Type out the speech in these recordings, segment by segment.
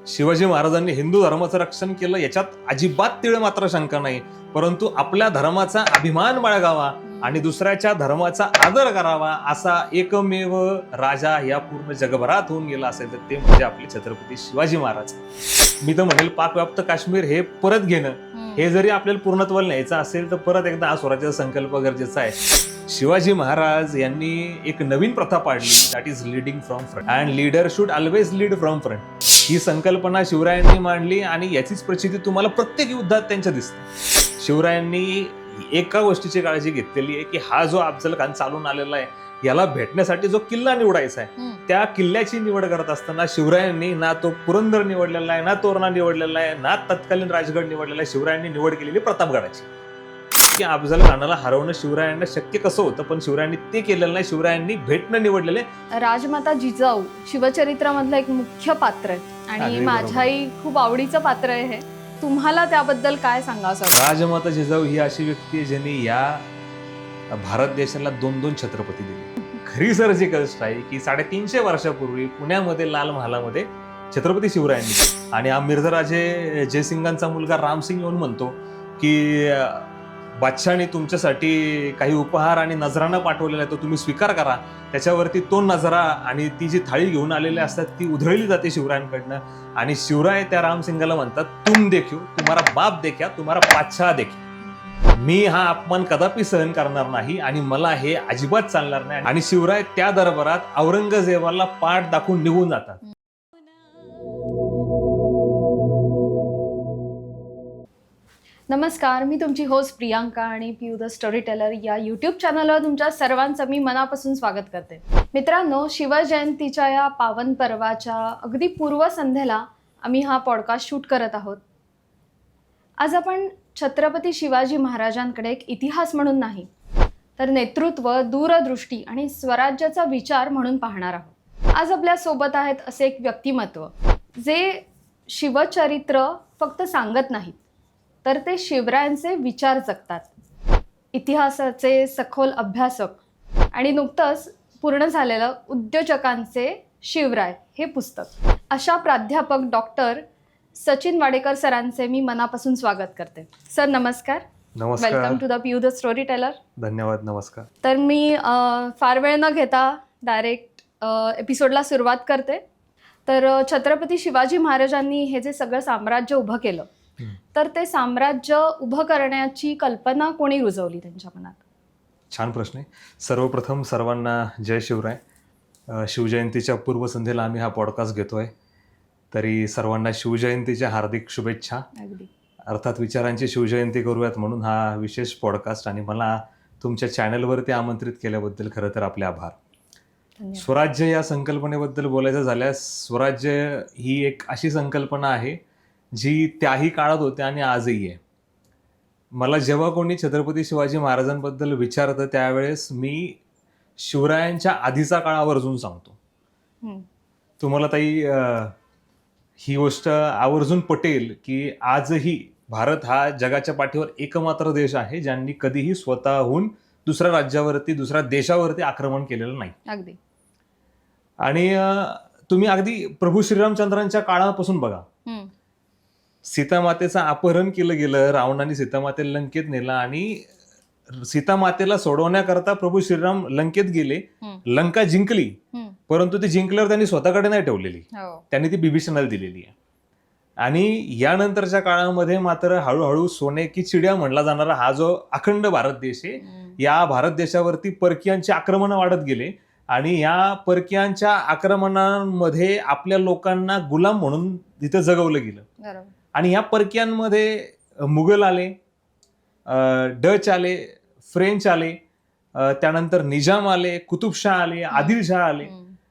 शिवाजी महाराजांनी हिंदू धर्माचं रक्षण केलं याच्यात अजिबात तीळ मात्र शंका नाही, परंतु आपल्या धर्माचा अभिमान बाळगावा आणि दुसऱ्याच्या धर्माचा आदर करावा असा एकमेव राजा या पूर्ण जगभरात होऊन गेला असेल तर ते म्हणजे आपले छत्रपती शिवाजी महाराज. मी तर म्हणेल पाकव्याप्त काश्मीर हे परत घेणं हे जरी आपल्याला पूर्णत्वाला न्यायचं असेल तर परत एकदा हा स्वराज्याचा संकल्प गरजेचा आहे. शिवाजी महाराज यांनी एक नवीन प्रथा पाडली, that is leading from front and leader should always lead from front. ही संकल्पना शिवरायांनी मांडली आणि याचीच प्रचिती तुम्हाला प्रत्येक युद्धात त्यांच्या दिसते. शिवरायांनी एका गोष्टीची काळजी घेतलेली आहे की हा जो अफजल खान चालून आलेला आहे याला भेटण्यासाठी जो किल्ला निवडायचा आहे त्या किल्ल्याची निवड करत असताना शिवरायांनी ना तो पुरंदर निवडलेला आहे, ना तोरणा निवडलेला आहे, ना तत्कालीन राजगड निवडलेला आहे. शिवरायांनी निवड केलेली प्रतापगडाची. की अफजल खानाला हरवणं शिवरायांना शक्य कसं होतं, पण शिवरायांनी ते केलेलं नाही. शिवरायांनी भेटणं निवडलेले. राजमाता जिजाऊ शिवचरित्रामधलं एक मुख्य पात्र आहे आणि माझ्याही खूप आवडीचं पात्र आहे हे. तुम्हाला त्याबद्दल काय सांगावं? राजमाता जिजाऊ ही अशी व्यक्ती आहे ज्यांनी या भारत देशाला 2-2 छत्रपती दिले. खरी सर्जिकल स्ट्राईक की 350 वर्षापूर्वी पुण्यामध्ये लाल महालामध्ये छत्रपती शिवरायांनी आणि मिर्झाराजे जयसिंगांचा मुलगा रामसिंग येऊन म्हणतो की बादशाहने तुमच्यासाठी काही उपहार आणि नजराना पाठवलेला आहे, तो तुम्ही स्वीकार करा. त्याच्यावरती तो नजरा आणि ती जी थाळी घेऊन आलेले असतात ती उधळली जाते शिवरायांकडनं आणि शिवराय त्या रामसिंगाला म्हणतात तुम देखो तुम्हारा बाप देखा तुम्हारा बादशाह देखा. मी हा अपमान कदापि सहन करणार नाही आणि मला हे अजिबात चालणार नाही. आणि शिवराय त्या दरबारात औरंगजेबाला पाठ दाखवून निघून जातात. नमस्कार, मी तुमची होस्ट प्रियांका आणि पीयू द स्टोरी टेलर या यूट्यूब चॅनलवर तुमच्या सर्वांचं मी मनापासून स्वागत करते. मित्रांनो, शिवजयंतीच्या या पावन पर्वाच्या अगदी पूर्वसंध्येला आम्ही हा पॉडकास्ट शूट करत आहोत. आज आपण छत्रपती शिवाजी महाराजांकडे एक इतिहास म्हणून नाही तर नेतृत्व, दूरदृष्टी आणि स्वराज्याचा विचार म्हणून पाहणार आहोत. आज आपल्या सोबत आहेत असे एक व्यक्तिमत्व जे शिवचरित्र फक्त सांगत नाहीत तर ते शिवरायांचे विचार जगतात. इतिहासाचे सखोल अभ्यासक आणि नुकतंच पूर्ण झालेलं उद्योजकांचे शिवराय हे पुस्तक. अशा प्राध्यापक डॉक्टर सचिन वाडेकर सरांचे मी मनापासून स्वागत करते. सर नमस्कार. नमस्कार. Welcome to the PU the story teller. धन्यवाद. नमस्कार. तर मी फार वेळ न घेता डायरेक्ट एपिसोडला सुरुवात करते. तर छत्रपती शिवाजी महाराजांनी हे जे सगळं साम्राज्य उभं केलं तर ते साम्राज्य उभं करण्याची कल्पना कोणी रुजवली त्यांच्या मनात? छान प्रश्न आहे. सर्वप्रथम सर्वांना जय शिवराय. शिवजयंतीच्या पूर्वसंध्येला आम्ही हा पॉडकास्ट घेतोय, तरी सर्वांना शिवजयंतीच्या हार्दिक शुभेच्छा. अगदी. अर्थात विचारांची शिवजयंती करूयात म्हणून हा विशेष पॉडकास्ट आणि मला तुमच्या चॅनलवरती आमंत्रित केल्याबद्दल खरं तर आपले आभार. स्वराज्य या संकल्पनेबद्दल बोलायचं झाल्यास स्वराज्य ही एक अशी संकल्पना आहे जी त्याही काळात होते आणि आजही आहे. मला जेव्हा कोणी छत्रपती शिवाजी महाराजांबद्दल विचारतं त्यावेळेस मी शिवरायांच्या आधीचा काळ आवर्जून सांगतो. तुम्हाला ताई ही गोष्ट आवर्जून पटेल की आजही भारत हा जगाच्या पाठीवर एकमात्र देश आहे ज्यांनी कधीही स्वतःहून दुसऱ्या राज्यावरती, दुसऱ्या देशावरती आक्रमण केलेलं नाही. अगदी. आणि तुम्ही अगदी प्रभू श्रीरामचंद्रांच्या काळापासून बघा, सीतामातेचं अपहरण केलं गेलं, रावणाने सीतामातेला लंकेत नेला आणि सीतामातेला सोडवण्याकरता प्रभू श्रीराम लंकेत गेले. लंका जिंकली, परंतु ती जिंकल्यावर त्यांनी स्वतःकडे नाही ठेवलेली, त्यांनी ती बिभीषणाला दिलेली आहे. आणि यानंतरच्या काळामध्ये मात्र हळूहळू सोने की चिडिया म्हणला जाणारा हा जो अखंड भारत देश आहे, या भारत देशावरती परकीयांची आक्रमणं वाढत गेले आणि या परकीयांच्या आक्रमणांमध्ये आपल्या लोकांना गुलाम म्हणून तिथं जगवलं गेलं. आणि या परकीयांमध्ये मुघल आले, डच आले, फ्रेंच आले, त्यानंतर निजाम आले, कुतुबशाह आले, आदिलशाह आले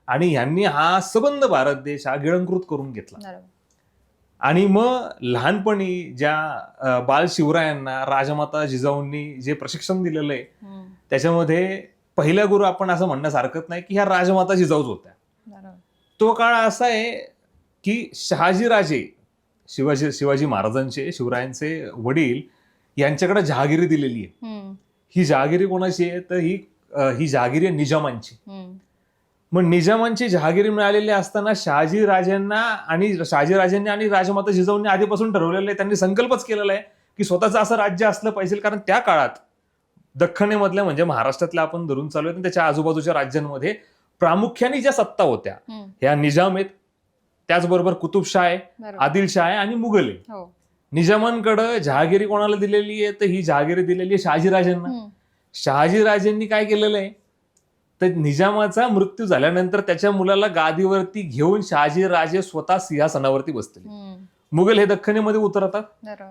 आणि ह्यांनी हा सबंध भारत देश हा गिळंकृत करून घेतला. आणि मग लहानपणी ज्या बाल शिवरायांना राजमाता जिजाऊंनी जे प्रशिक्षण दिलेलं आहे त्याच्यामध्ये पहिला गुरु आपण असं म्हणण्यास हरकत नाही की ह्या राजमाता जिजाऊच होत्या. तो काळ असा आहे की शहाजीराजे शिवाजी महाराजांचे, शिवरायांचे वडील यांच्याकडे जहागिरी दिलेली आहे. ही जहागिरी कोणाची आहे तर ही जहागिरी आहे निजामांची. मग निजामांची जहागिरी मिळालेली असताना शहाजीराजांनी आणि राजमाता जिजाऊंनी आधीपासून ठरवलेलं आहे, त्यांनी संकल्पच केलेला आहे की स्वतःचं असं राज्य असलं पाहिजे. कारण त्या काळात दख्खनेमधल्या म्हणजे महाराष्ट्रातल्या आपण धरून चालू आहेत त्याच्या आजूबाजूच्या राज्यांमध्ये प्रामुख्याने ज्या सत्ता होत्या ह्या निजाम आहेत, त्याचबरोबर कुतुबशाह आहे, आदिलशाह आहे आणि मुघल आहे. निजामांकडे जहागिरी कोणाला दिलेली आहे तर ही जहागिरी दिलेली आहे शहाजीराजांना. शहाजीराजांनी काय केलेलं आहे तर निजामाचा मृत्यू झाल्यानंतर त्याच्या मुलाला गादीवरती घेऊन शहाजीराजे स्वतः सिंहासनावरती बसले. मुघल हे दख्खनेमध्ये उतरतात,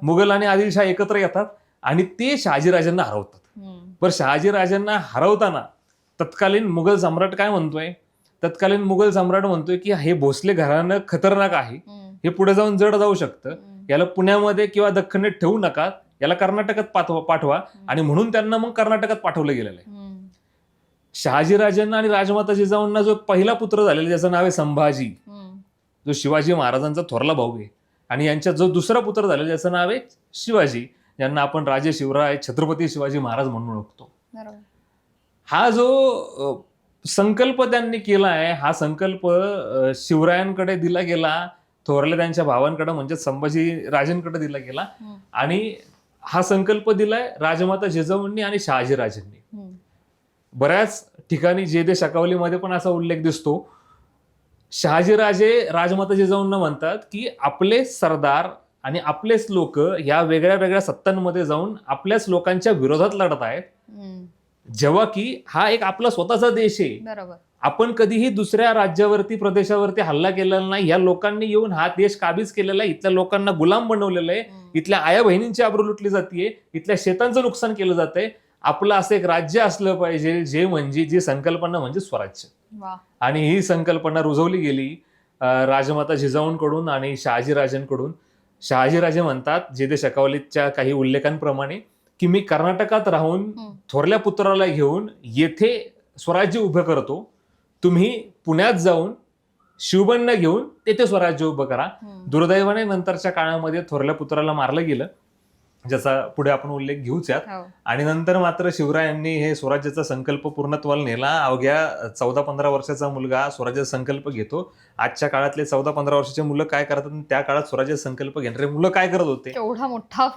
मुघल आणि आदिलशाह एकत्र येतात आणि ते शहाजीराजांना हरवतात. पण शहाजीराजांना हरवताना तत्कालीन मुघल सम्राट काय म्हणतोय, तत्कालीन मुघल सम्राट म्हणतोय की हे भोसले घराणं खतरनाक आहे, हे पुढे जाऊन जड जाऊ शकतं, याला पुण्यामध्ये किंवा दख्खनेत ठेवू नका, याला कर्नाटकात पाठवा. आणि म्हणून त्यांना मग कर्नाटकात पाठवलं गेलेलं आहे. शहाजीराजांना आणि राजमाता जिजाऊंना जो पहिला पुत्र झालेला ज्याचं नाव आहे संभाजी, जो शिवाजी महाराजांचा थोरला भाऊ आहे, आणि यांच्या जो दुसरा पुत्र झालेला ज्याचं नाव आहे शिवाजी, ज्यांना आपण राजे शिवराय छत्रपती शिवाजी महाराज म्हणून ओळखतो. हा जो संकल्प त्यांनी केला आहे, हा संकल्प शिवरायांकडे दिला गेला, थोरल्या त्यांच्या भावांकडे म्हणजे संभाजी राजांकडे दिला गेला, आणि हा संकल्प दिलाय राजमाता जिजाऊंनी आणि शहाजीराजांनी. बऱ्याच ठिकाणी जे दे शकावलीमध्ये पण असा उल्लेख दिसतो. शहाजीराजे राजमाता जिजाऊंना म्हणतात की आपले सरदार आणि आपलेच लोक या वेगळ्या वेगळ्या सत्तांमध्ये जाऊन आपल्याच लोकांच्या विरोधात लढत आहेत, जेव्हा की हा एक आपला स्वतःचा देश आहे. आपण कधीही दुसऱ्या राज्यावरती प्रदेशावरती हल्ला केलेला नाही, या लोकांनी येऊन हा देश काबीज केलेला आहे, इथल्या लोकांना गुलाम बनवलेलं आहे, इथल्या आया बहिणींची आबरू लुटली जाते, इथल्या शेतांचं नुकसान केलं जातंय. आपलं असं एक राज्य असलं पाहिजे जी संकल्पना म्हणजे स्वराज्य. आणि ही संकल्पना रुजवली गेली राजमाता जिजाऊंकडून आणि शहाजीराजांकडून. शहाजीराजे म्हणतात जे दे शकावलीच्या काही उल्लेखांप्रमाणे की मी कर्नाटकात राहून थोरल्या पुत्राला घेऊन येथे स्वराज्य उभं करतो, तुम्ही पुण्यात जाऊन शिवबंना घेऊन तेथे स्वराज्य उभं करा. दुर्दैवाने नंतरच्या काळामध्ये थोरल्या पुत्राला मारलं गेलं, ज्याचा पुढे आपण उल्लेख घेऊच यात. आणि नंतर मात्र शिवरायांनी हे स्वराज्याचा संकल्प पूर्णत्वाला नेला. अवघ्या 14-15 वर्षाचा मुलगा स्वराज्याचा संकल्प घेतो. आजच्या काळातले 14-15 वर्षाचे मुलं काय करतात, त्या काळात स्वराज्याचा संकल्प घेणारे मुलं काय करत होते, केवढा मोठा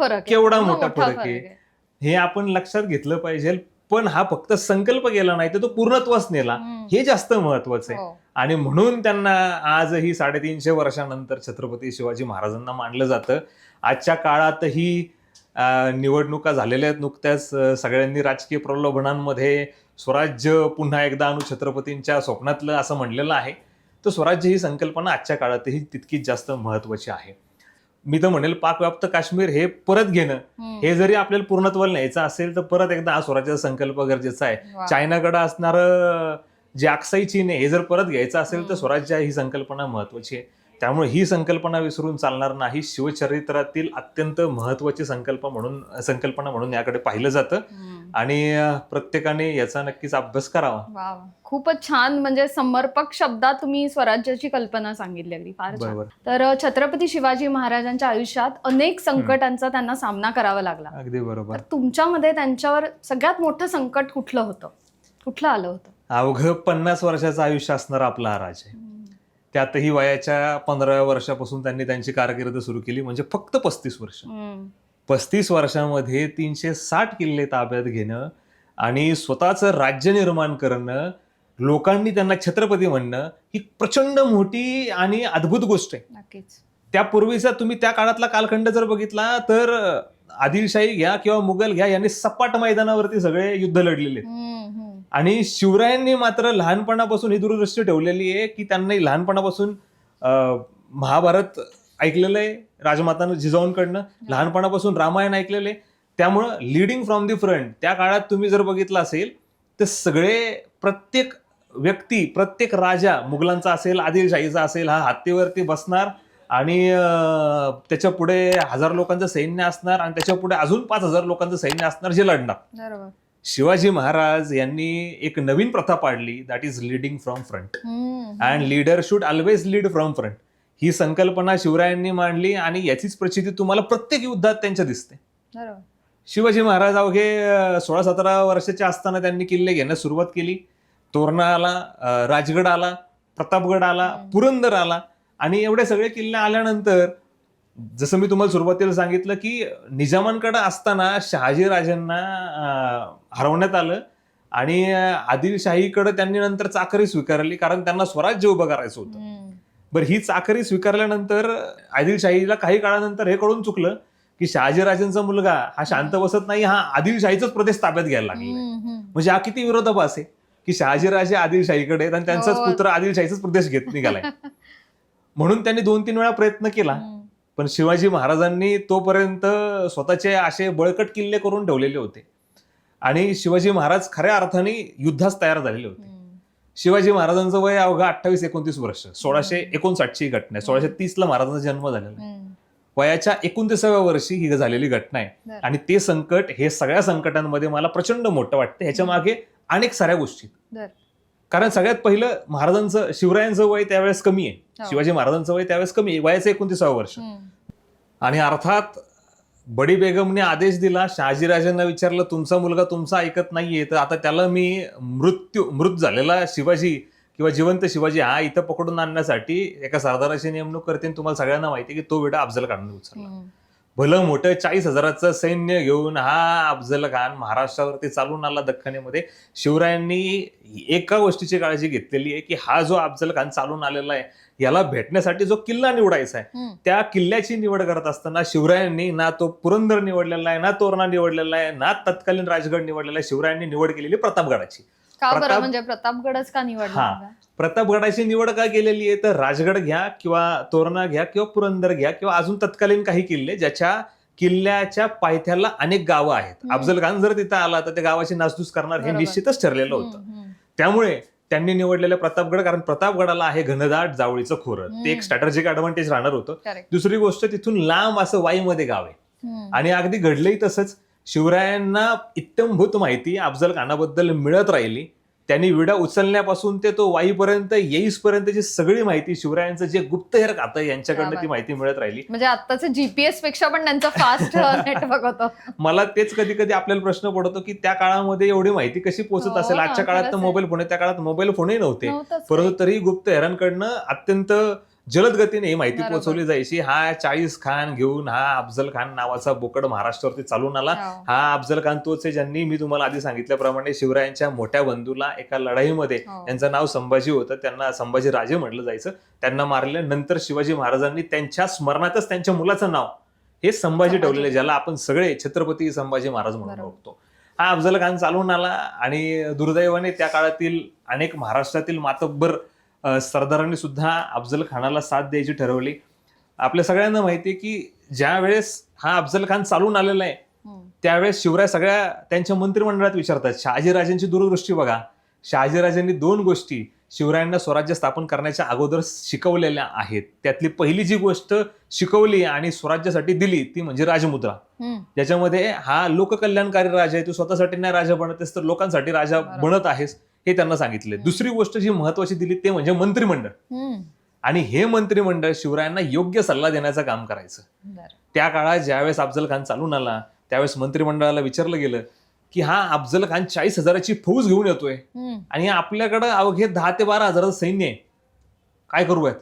फरक आहे हे आपण लक्षात घेतलं पाहिजे. पण हा फक्त संकल्प केला नाही तर तो पूर्णत्वास नेला, हे जास्त महत्वाचं आहे. आणि म्हणून त्यांना आजही 350 वर्षानंतर छत्रपती शिवाजी महाराजांना मानलं जातं. आजच्या काळातही निवडणुका झालेल्या आहेत नुकत्याच, सगळ्यांनी राजकीय प्रलोभनांमध्ये स्वराज्य पुन्हा एकदा आणू छत्रपतींच्या स्वप्नातलं असं म्हणलेलं आहे. तर स्वराज्य ही संकल्पना आजच्या काळातही तितकीच जास्त महत्वाची आहे. मी तर म्हणेल पाकव्याप्त काश्मीर हे परत घेणं, हे जरी आपल्याला पूर्णत्वाला न्यायचं असेल तर परत एकदा हा स्वराज्याचा संकल्प गरजेचा आहे. चायनाकडे असणारं जे अक्साई चीन आहे हे जर परत घ्यायचं असेल तर स्वराज्य ही संकल्पना महत्वाची आहे. त्यामुळे ही संकल्पना विसरून चालणार नाही. शिवचरित्रातील अत्यंत महत्वाची संकल्पना म्हणून याकडे पाहिलं जातं आणि प्रत्येकाने याचा नक्कीच अभ्यास करावा. खूपच छान, म्हणजे समर्पक शब्दात तुम्ही स्वराज्याची कल्पना सांगितली, अगदी फार छान. तर छत्रपती शिवाजी महाराजांच्या आयुष्यात अनेक संकटांचा त्यांना सामना करावा लागला. अगदी बरोबर. तुमच्यामध्ये त्यांच्यावर सगळ्यात मोठं संकट कुठलं आलं होतं? अवघं 50 वर्षाचं आयुष्य असणार आपला हा राज आहे. त्यातही वयाच्या 15व्या वर्षापासून त्यांनी त्यांची कारकीर्द सुरू केली, म्हणजे फक्त 35 वर्ष. 35 वर्षामध्ये 360 किल्ले ताब्यात घेणं आणि स्वतःचं राज्य निर्माण करणं, लोकांनी त्यांना छत्रपती म्हणणं, ही प्रचंड मोठी आणि अद्भुत गोष्ट आहे. नक्कीच. त्यापूर्वीचा तुम्ही त्या काळातला कालखंड जर बघितला तर आदिलशाही घ्या किंवा मुघल घ्या, यांनी सपाट मैदानावरती सगळे युद्ध लढलेले. आणि शिवरायांनी मात्र लहानपणापासून ही दूरदृष्टी ठेवलेली आहे की त्यांनी लहानपणापासून महाभारत ऐकलेलं आहे राजमाता जिजाऊंकडनं, लहानपणापासून रामायण ऐकलेलं आहे. त्यामुळं लिडिंग फ्रॉम दी फ्रंट त्या काळात तुम्ही जर बघितलं असेल तर सगळे प्रत्येक व्यक्ती, प्रत्येक राजा, मुघलांचा असेल आदिलशाहीचा असेल, हा हत्तीवरती बसणार आणि त्याच्या पुढे 1000 लोकांचं सैन्य असणार आणि त्याच्या पुढे अजून 5000 लोकांचं सैन्य असणार जे लढणार. शिवाजी महाराज यांनी एक नवीन प्रथा पाडली, that is leading from front. And leader should always lead from front. ही संकल्पना शिवरायांनी मांडली आणि याचीच प्रचिती तुम्हाला प्रत्येक युद्धात त्यांच्या दिसते. शिवाजी महाराज अवघे 16-17 वर्षाचे असताना त्यांनी किल्ले घेण्यास सुरुवात केली. तोरणा आला, राजगड आला, प्रतापगड आला, पुरंदर आला आणि एवढे सगळे किल्ले आल्यानंतर जसं मी तुम्हाला सुरुवातीला सांगितलं की निजामांकडे असताना शहाजीराजांना हरवण्यात आलं आणि आदिलशाहीकडे त्यांनी नंतर चाकरी स्वीकारली, कारण त्यांना स्वराज्य उभं करायचं होतं. बरं, ही चाकरी स्वीकारल्यानंतर आदिलशाहीला काही काळानंतर हे कळून चुकलं की शहाजीराजांचा मुलगा हा शांत बसत नाही, हा आदिलशाहीचाच प्रदेश ताब्यात घ्यायला लागला. म्हणजे हा किती विरोधाभास आहे की शहाजीराजे आदिलशाहीकडे आहेत आणि त्यांचाच पुत्र आदिलशाहीचाच प्रदेश घेत निघालाय. म्हणून त्यांनी 2-3 वेळा प्रयत्न केला, पण शिवाजी महाराजांनी तोपर्यंत स्वतःचे असे बळकट किल्ले करून ठेवलेले होते आणि शिवाजी महाराज खऱ्या अर्थाने युद्धास तयार झालेले होते. शिवाजी महाराजांचं वय अवघा 28-29 वर्ष. 1659 घटना आहे. 1630 महाराजांचा जन्म झालेला आहे. वयाच्या 29व्या वर्षी ही झालेली घटना आहे आणि ते संकट, हे सगळ्या संकटांमध्ये मला प्रचंड मोठं वाटतं. ह्याच्या मागे अनेक साऱ्या गोष्टी, कारण सगळ्यात पहिलं महाराजांचं, शिवरायांचं वय त्यावेळेस कमी आहे, शिवाजी महाराजांचं वय त्यावेळेस कमी आहे, वयाचं 29व्या वर्ष. आणि अर्थात बडी बेगमने आदेश दिला, शहाजीराजांना विचारलं तुमचा मुलगा तुमचा ऐकत नाहीये तर आता त्याला मी मृत झालेला शिवाजी किंवा जिवंत शिवाजी हा इथं पकडून आणण्यासाठी एका सरदाराची नेमणूक करते. तुम्हाला सगळ्यांना माहिती की तो विडा अफजल खानने उचलला. भलं मोठं 40,000चं सैन्य घेऊन हा अफजल खान महाराष्ट्रावरती चालून आला दख्खनीमध्ये. शिवरायांनी एका गोष्टीची काळजी घेतलेली आहे की हा जो अफजल खान चालून आलेला आहे याला भेटण्यासाठी जो किल्ला निवडायचा आहे त्या किल्ल्याची निवड करत असताना शिवरायांनी ना तो पुरंदर निवडलेला आहे, ना तोरणा निवडलेला आहे, ना तत्कालीन राजगड निवडलेला आहे. शिवरायांनी निवड केलेली प्रतापगडाची. म्हणजे प्रतापगडच का निवडला? प्रतापगडाची निवड का केलेली आहे तर राजगड घ्या किंवा तोरणा घ्या किंवा पुरंदर घ्या किंवा अजून तत्कालीन काही किल्ले ज्याच्या किल्ल्याच्या पायथ्याला अनेक गावं आहेत. अफजल खान जर तिथं आला तर त्या गावाची नासधूस करणार हे निश्चितच ठरलेलं होतं. त्यामुळे त्यांनी निवडलेलं प्रतापगड, कारण प्रतापगडाला आहे घनदाट जावळीचं खोरं. ते एक स्ट्रॅटेजिक ऍडव्हान्टेज राहणार होतं. दुसरी गोष्ट, तिथून लांब असं वाईमध्ये गाव आहे आणि अगदी घडलंही तसंच. शिवरायांना इत्थंभूत माहिती अफजल खानाबद्दल मिळत राहिली. त्यांनी विडा उचलण्यापासून ते तो वाईपर्यंत येईसपर्यंतची सगळी माहिती शिवरायांचं जे गुप्तहेर खातं यांच्याकडनं ती माहिती मिळत राहिली. म्हणजे आताचे जीपीएस पेक्षा पण त्यांचं फास्ट नेटवर्क होतं. मला तेच कधी कधी आपल्याला प्रश्न पडतो की त्या काळामध्ये एवढी माहिती कशी पोहोचत असेल. आजच्या काळात तर मोबाईल फोन आहे, त्या काळात मोबाईल फोनही नव्हते, परंतु तरी गुप्तहेरांकडनं अत्यंत जलद गतीने ही माहिती पोहोचवली जायची. हा 40 खान घेऊन हा अफजल खान नावाचा बोकड महाराष्ट्रावरती चालून आला. हा अफजल खान तोच आहे ज्यांनी, मी तुम्हाला आधी सांगितल्याप्रमाणे, शिवरायांच्या मोठ्या बंधूला एका लढाईमध्ये, त्यांचं नाव संभाजी होतं, त्यांना संभाजी राजे म्हटलं जायचं, त्यांना मारलं. नंतर शिवाजी महाराजांनी त्यांच्या स्मरणातच त्यांच्या मुलाचं नाव हे संभाजी ठेवलेलं, ज्याला आपण सगळे छत्रपती संभाजी महाराज म्हणून ओळखतो. हा अफजल खान चालून आला आणि दुर्दैवाने त्या काळातील अनेक महाराष्ट्रातील मातब्बर सरदारांनी सुद्धा अफजल खानाला साथ द्यायची ठरवली. आपल्या सगळ्यांना माहितीये की ज्या वेळेस हा अफजल खान चालून आलेला आहे त्यावेळेस शिवराय सगळ्या त्यांच्या मंत्रिमंडळात विचारतात. शहाजीराजांची दूरदृष्टी बघा. शहाजीराजांनी 2 गोष्टी शिवरायांना स्वराज्य स्थापन करण्याच्या अगोदर शिकवलेल्या आहेत. त्यातली पहिली जी गोष्ट शिकवली आणि स्वराज्यासाठी दिली ती म्हणजे राजमुद्रा, ज्याच्यामध्ये हा लोककल्याणकारी राजा आहे, तू स्वतःसाठी नाही राजा बनत आहेस तर लोकांसाठी राजा बनत आहेस हे त्यांना सांगितले. दुसरी गोष्ट जी महत्वाची दिली ते म्हणजे मंत्रिमंडळ. आणि हे मंत्रिमंडळ शिवरायांना योग्य सल्ला देण्याचं काम करायचं. त्या काळात ज्यावेळेस अफजल खान चालून आला त्यावेळेस मंत्रिमंडळाला विचारलं गेलं की हा अफजल खान 40,000ची फौज घेऊन येतोय आणि आपल्याकडे अवघे 10 ते 12 हजाराचं सैन्य आहे, काय करूयात?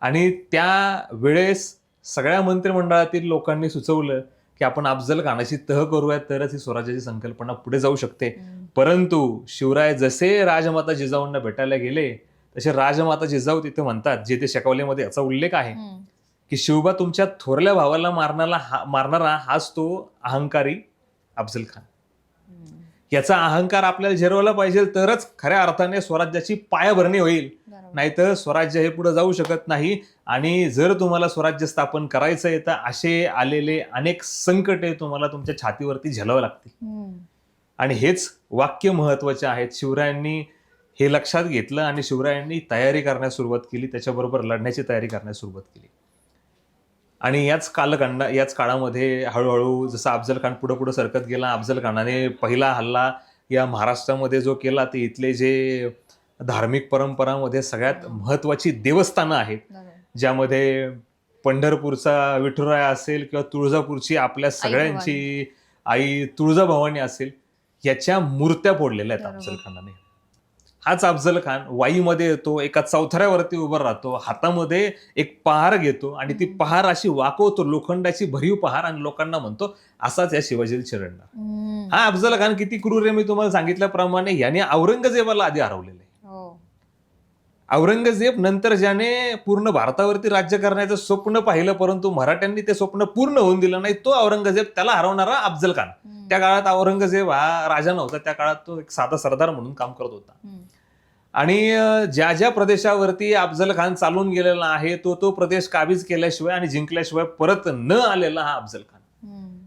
आणि त्या वेळेस सगळ्या मंत्रिमंडळातील लोकांनी सुचवलं की आपण अफजल खानाची तह करूयात तरच ही स्वराज्याची संकल्पना पुढे जाऊ शकते. परंतु शिवराय जसे राजमाता जिजाऊंना भेटायला गेले तसे राजमाता जिजाऊ तिथे म्हणतात, जे ते शेकावलीमध्ये याचा उल्लेख आहे की शिवबा तुमच्या थोरल्या भावाला मारणारा हाच तो अहंकारी अफजल खान. याचा अहंकार आपल्याला झिरवला पाहिजे तरच खऱ्या अर्थाने स्वराज्याची पायाभरणी होईल, नाहीतर स्वराज्य हे पुढे जाऊ शकत नाही. आणि जर तुम्हाला स्वराज्य स्थापन करायचं आहे तर असे आलेले अनेक संकटे तुम्हाला तुमच्या छातीवरती झेलावं लागतील. आणि हेच वाक्य महत्वाचे आहेत. शिवरायांनी हे लक्षात घेतलं आणि शिवरायांनी तयारी करण्यास सुरुवात केली, त्याच्याबरोबर लढण्याची तयारी करण्यास सुरुवात केली. आणि याच काळामध्ये हळूहळू जसं अफजल खान पुढे सरकत गेला, अफजल खानाने पहिला हल्ला या महाराष्ट्रामध्ये जो केला ते इथले जे धार्मिक परंपरामध्ये सगळ्यात महत्वाची देवस्थानं आहेत, ज्यामध्ये पंढरपूरचा विठुराया असेल किंवा तुळजापूरची आपल्या सगळ्यांची आई तुळजाभवानी असेल, याच्या मूर्त्या फोडलेल्या आहेत अफजल खानाने. हाच अफजल खान वाईमध्ये येतो, एका चौथऱ्यावरती उभा राहतो, हातामध्ये एक पहार घेतो आणि ती पहार अशी वाकवतो, लोखंडाची भरीव पहार, आणि लोकांना म्हणतो असाच या शिवाजीला चिरडणार. हा अफजल खान किती क्रूर आहे मी तुम्हाला सांगितल्याप्रमाणे याने औरंगजेबाला आधी हरवलेलं आहे. औरंगजेब नंतर ज्याने पूर्ण भारतावरती राज्य करण्याचं स्वप्न पाहिलं, परंतु मराठ्यांनी ते स्वप्न पूर्ण होऊन दिलं नाही, तो औरंगजेब, त्याला हरवणारा अफजल खान. त्या काळात औरंगजेब हा राजा नव्हता, त्या काळात तो एक साधा सरदार म्हणून काम करत होता. आणि ज्या ज्या प्रदेशावरती अफजल खान चालून गेलेला आहे तो प्रदेश काबीज केल्याशिवाय आणि जिंकल्याशिवाय परत न आलेला हा अफजल खान.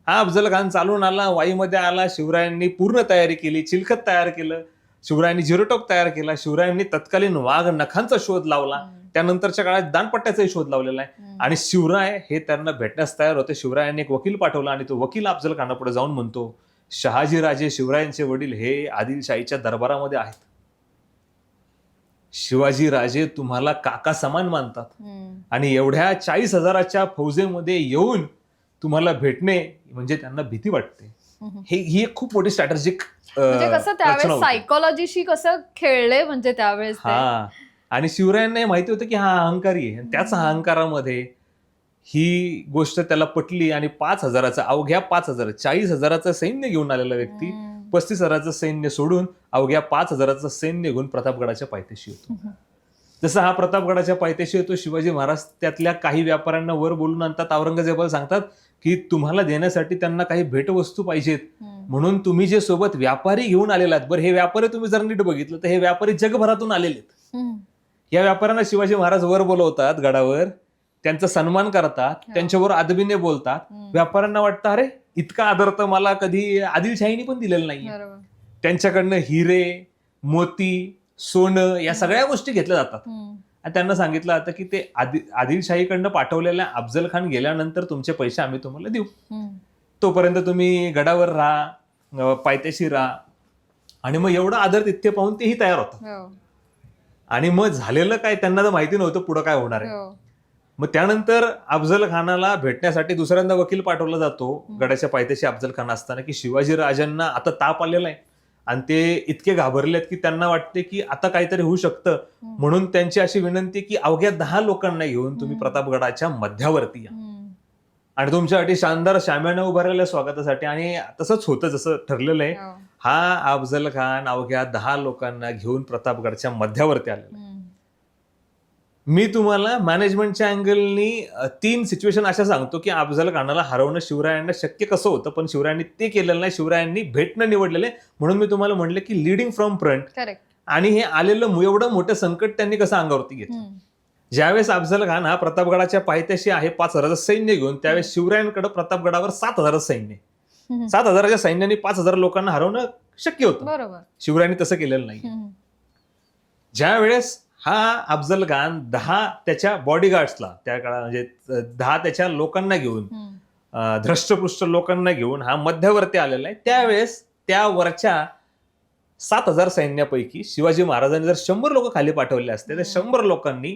हा अफजल खान चालून आला, वाईमध्ये आला, शिवरायांनी पूर्ण तयारी केली, चिलखत तयार केलं, शिवरायांनी जिरोटोप तयार केला, शिवरायांनी तत्कालीन वाघ नखांचा शोध लावला, त्यानंतरच्या काळात दानपट्ट्याचाही शोध लावलेला आहे. आणि शिवराय हे त्यांना भेटण्यास तयार होते. शिवरायांनी एक वकील पाठवला आणि तो वकील अफजल खानापुढे जाऊन म्हणतो, शहाजीराजे शिवरायांचे वडील हे आदिलशाहीच्या दरबारामध्ये आहेत, शिवाजीराजे तुम्हाला काका समान मानतात, आणि एवढ्या 40,000च्या फौजेमध्ये येऊन तुम्हाला भेटणे म्हणजे त्यांना भीती वाटते. ही एक खूप मोठी स्ट्रॅटेजिक म्हणजे कसं त्यावेळेस सायकोलॉजीशी कसं खेळले म्हणजे त्यावेळेस. हा, आणि शिवरायांना माहिती होतं की हा अहंकारी आहे, त्याच अहंकारामध्ये ही गोष्ट त्याला पटली आणि 5,000चं, अवघ्या 5,000, 40,000चं सैन्य घेऊन आलेला व्यक्ती 35,000चं सैन्य सोडून अवघ्या 5,000चं सैन्य घेऊन प्रतापगडाच्या पायथ्याशी येतो. जसं हा प्रतापगडाच्या पायथ्याशी येतो, शिवाजी महाराज त्यातल्या काही व्यापाऱ्यांना वर बोलून आणतात, औरंगजेबाला सांगतात की तुम्हाला देण्यासाठी त्यांना काही भेटवस्तू पाहिजेत, म्हणून तुम्ही जे सोबत व्यापारी घेऊन आलेला आहात, बरं हे व्यापारी तुम्ही जर नीट बघितलं तर हे व्यापारी जगभरातून आलेले आहेत. या व्यापाऱ्यांना शिवाजी महाराज वर बोलवतात, गडावर त्यांचा सन्मान करतात, त्यांच्यावर अदबीने बोलतात. व्यापाऱ्यांना वाटतं अरे इतका आदर तर मला कधी आदिलशाहीने पण दिलेला नाही. त्यांच्याकडनं हिरे, मोती, सोनं या सगळ्या गोष्टी घेतल्या जातात. आणि त्यांना सांगितलं जातं की ते आदिलशाहीकडनं पाठवलेल्या अफजल खान गेल्यानंतर तुमचे पैसे आम्ही तुम्हाला देऊ, तोपर्यंत तुम्ही गडावर राहा, पायथ्याशी राहा. आणि मग एवढा आदर तिथे पाहून तेही तयार होतात. आणि मग झालेलं काय त्यांना तर माहिती नव्हतं पुढं काय होणार आहे. मग त्यानंतर अफजल खानाला भेटण्यासाठी दुसऱ्यांदा वकील पाठवला जातो गडाच्या पायथ्याशी अफजल खान असताना, की शिवाजी राजांना आता ताप आलेला आहे आणि ते इतके घाबरलेत की त्यांना वाटते की आता काहीतरी होऊ शकतं, म्हणून त्यांची अशी विनंती की अवघ्या 10 लोकांना घेऊन तुम्ही प्रतापगडाच्या मध्यावरती या आणि तुमच्यासाठी शानदार शाम्यानं उभारलेल्या स्वागतासाठी. आणि तसंच होतं जसं ठरलेलं आहे. हा अफजल खान अवघ्या 10 लोकांना घेऊन प्रतापगडच्या मध्यावरती आलेला. मी तुम्हाला मॅनेजमेंटच्या अँगलनी 3 सिच्युएशन अशा सांगतो की अफजल खानाला हरवणं शिवरायांना शक्य कसं होतं, पण शिवरायांनी ते केलेलं नाही, शिवरायांनी भेटणं निवडलेलं आहे. म्हणून मी तुम्हाला म्हटलं की लिडिंग फ्रॉम फ्रंट. आणि हे आलेलं एवढं मोठं संकट त्यांनी कसं अंगावरती घेतलं. ज्यावेळेस अफजल खान हा प्रतापगडाच्या पायथ्याशी आहे 5,000चं सैन्य घेऊन, त्यावेळेस शिवरायांकडे प्रतापगडावर 7,000 सैन्य. 7,000च्या सैन्याने 5,000 लोकांना हरवणं शक्य होतं. शिवरायांनी तसं केलेलं नाही. ज्या वेळेस हा अफजल खान 10 त्याच्या बॉडीगार्ड्सला, त्या काळात म्हणजे 10 त्याच्या लोकांना घेऊन, धृष्टपुष्ट लोकांना घेऊन हा मध्यावरती आलेला आहे, त्यावेळेस त्या वरच्या 7,000 सैन्यापैकी शिवाजी महाराजांनी जर 100 लोक खाली पाठवले असते तर 100 लोकांनी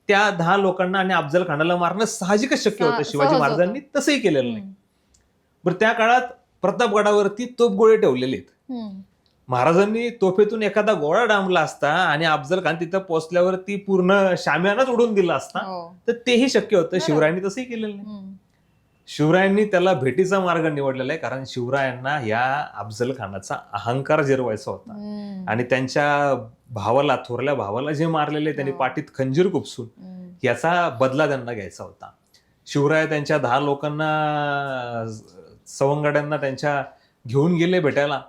त्या 10 लोकांना आणि अफजल खानाला मारणं साहजिकच शक्य होतं. शिवाजी महाराजांनी तसंही केलेलं नाही. बरं, त्या काळात प्रतापगडावरती तोफगोळे ठेवलेले आहेत. महाराजांनी तोफेतून एखादा गोळा डांबला असता आणि अफजल खान तिथं पोहोचल्यावरती पूर्ण शाम्यानाच उडून दिला असता तर तेही शक्य होतं. शिवरायांनी तसंही केलेलं नाही. शिवरायांनी त्याला भेटीचा मार्ग निवडलेला आहे, कारण शिवरायांना या अफजल खानाचा अहंकार जिरवायचा होता आणि त्यांच्या भावाला, थोरल्या भावाला जे मारलेले त्यांनी पाठीत खंजीर खुपसून, याचा बदला त्यांना घ्यायचा होता. शिवराय त्यांच्या 10 लोकांना, सवंगड्यांना त्यांच्या घेऊन गेले भेटायला.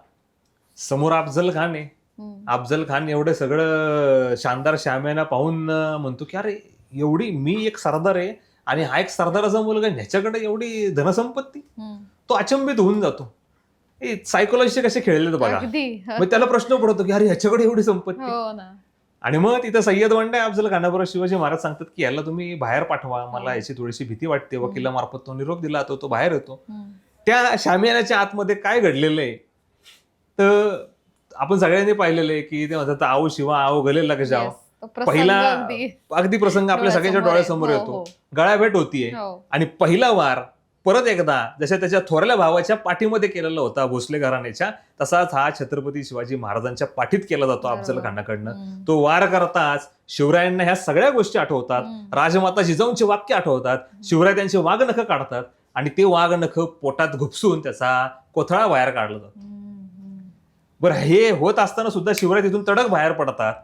समोर अफजल खान आहे. अफजल खान एवढं सगळं शानदार शाम्याना पाहून म्हणतो की अरे एवढी, मी एक सरदार आहे आणि हा एक सरदाराचा मुलगा, ह्याच्याकडे एवढी धनसंपत्ती. तो अचंबित होऊन जातो. सायकोलॉजी कसे खेळले बघा. मग त्याला प्रश्न पडतो की अरे ह्याच्याकडे एवढी संपत्ती. आणि मग तिथं सय्यद वंडे अफजल खानाबरोबर शिवाजी महाराज सांगतात की याला तुम्ही बाहेर पाठवा, मला याची थोडीशी भीती वाटते. वकिलामार्फत तो निरोप दिला, तो बाहेर येतो. त्या शामियानाच्या आतमध्ये काय घडलेलं आहे तर आपण सगळ्यांनी पाहिलेलं आहे की ते म्हणतात आओ शिवा आओ गले लग जाओ. पहिला अगदी प्रसंग आपल्या सगळ्यांच्या डोळ्यासमोर येतो. गळाभेट होतीये आणि पहिला वार परत एकदा जशा त्याच्या थोरल्या भावाच्या पाठीमध्ये केलेला होता भोसले घराण्याच्या, तसाच हा छत्रपती शिवाजी महाराजांच्या पाठीत केला जातो अफजल खानाकडनं. तो वार करताच शिवरायांना ह्या सगळ्या गोष्टी आठवतात, राजमाता जिजाऊंची वाक्य आठवतात, शिवराय त्यांचे वाघनखं काढतात आणि ते वाघनखं पोटात घुपसून त्याचा कोथळा बाहेर काढला जातो. बरं, हे होत असताना सुद्धा शिवराय तिथून तडक बाहेर पडतात.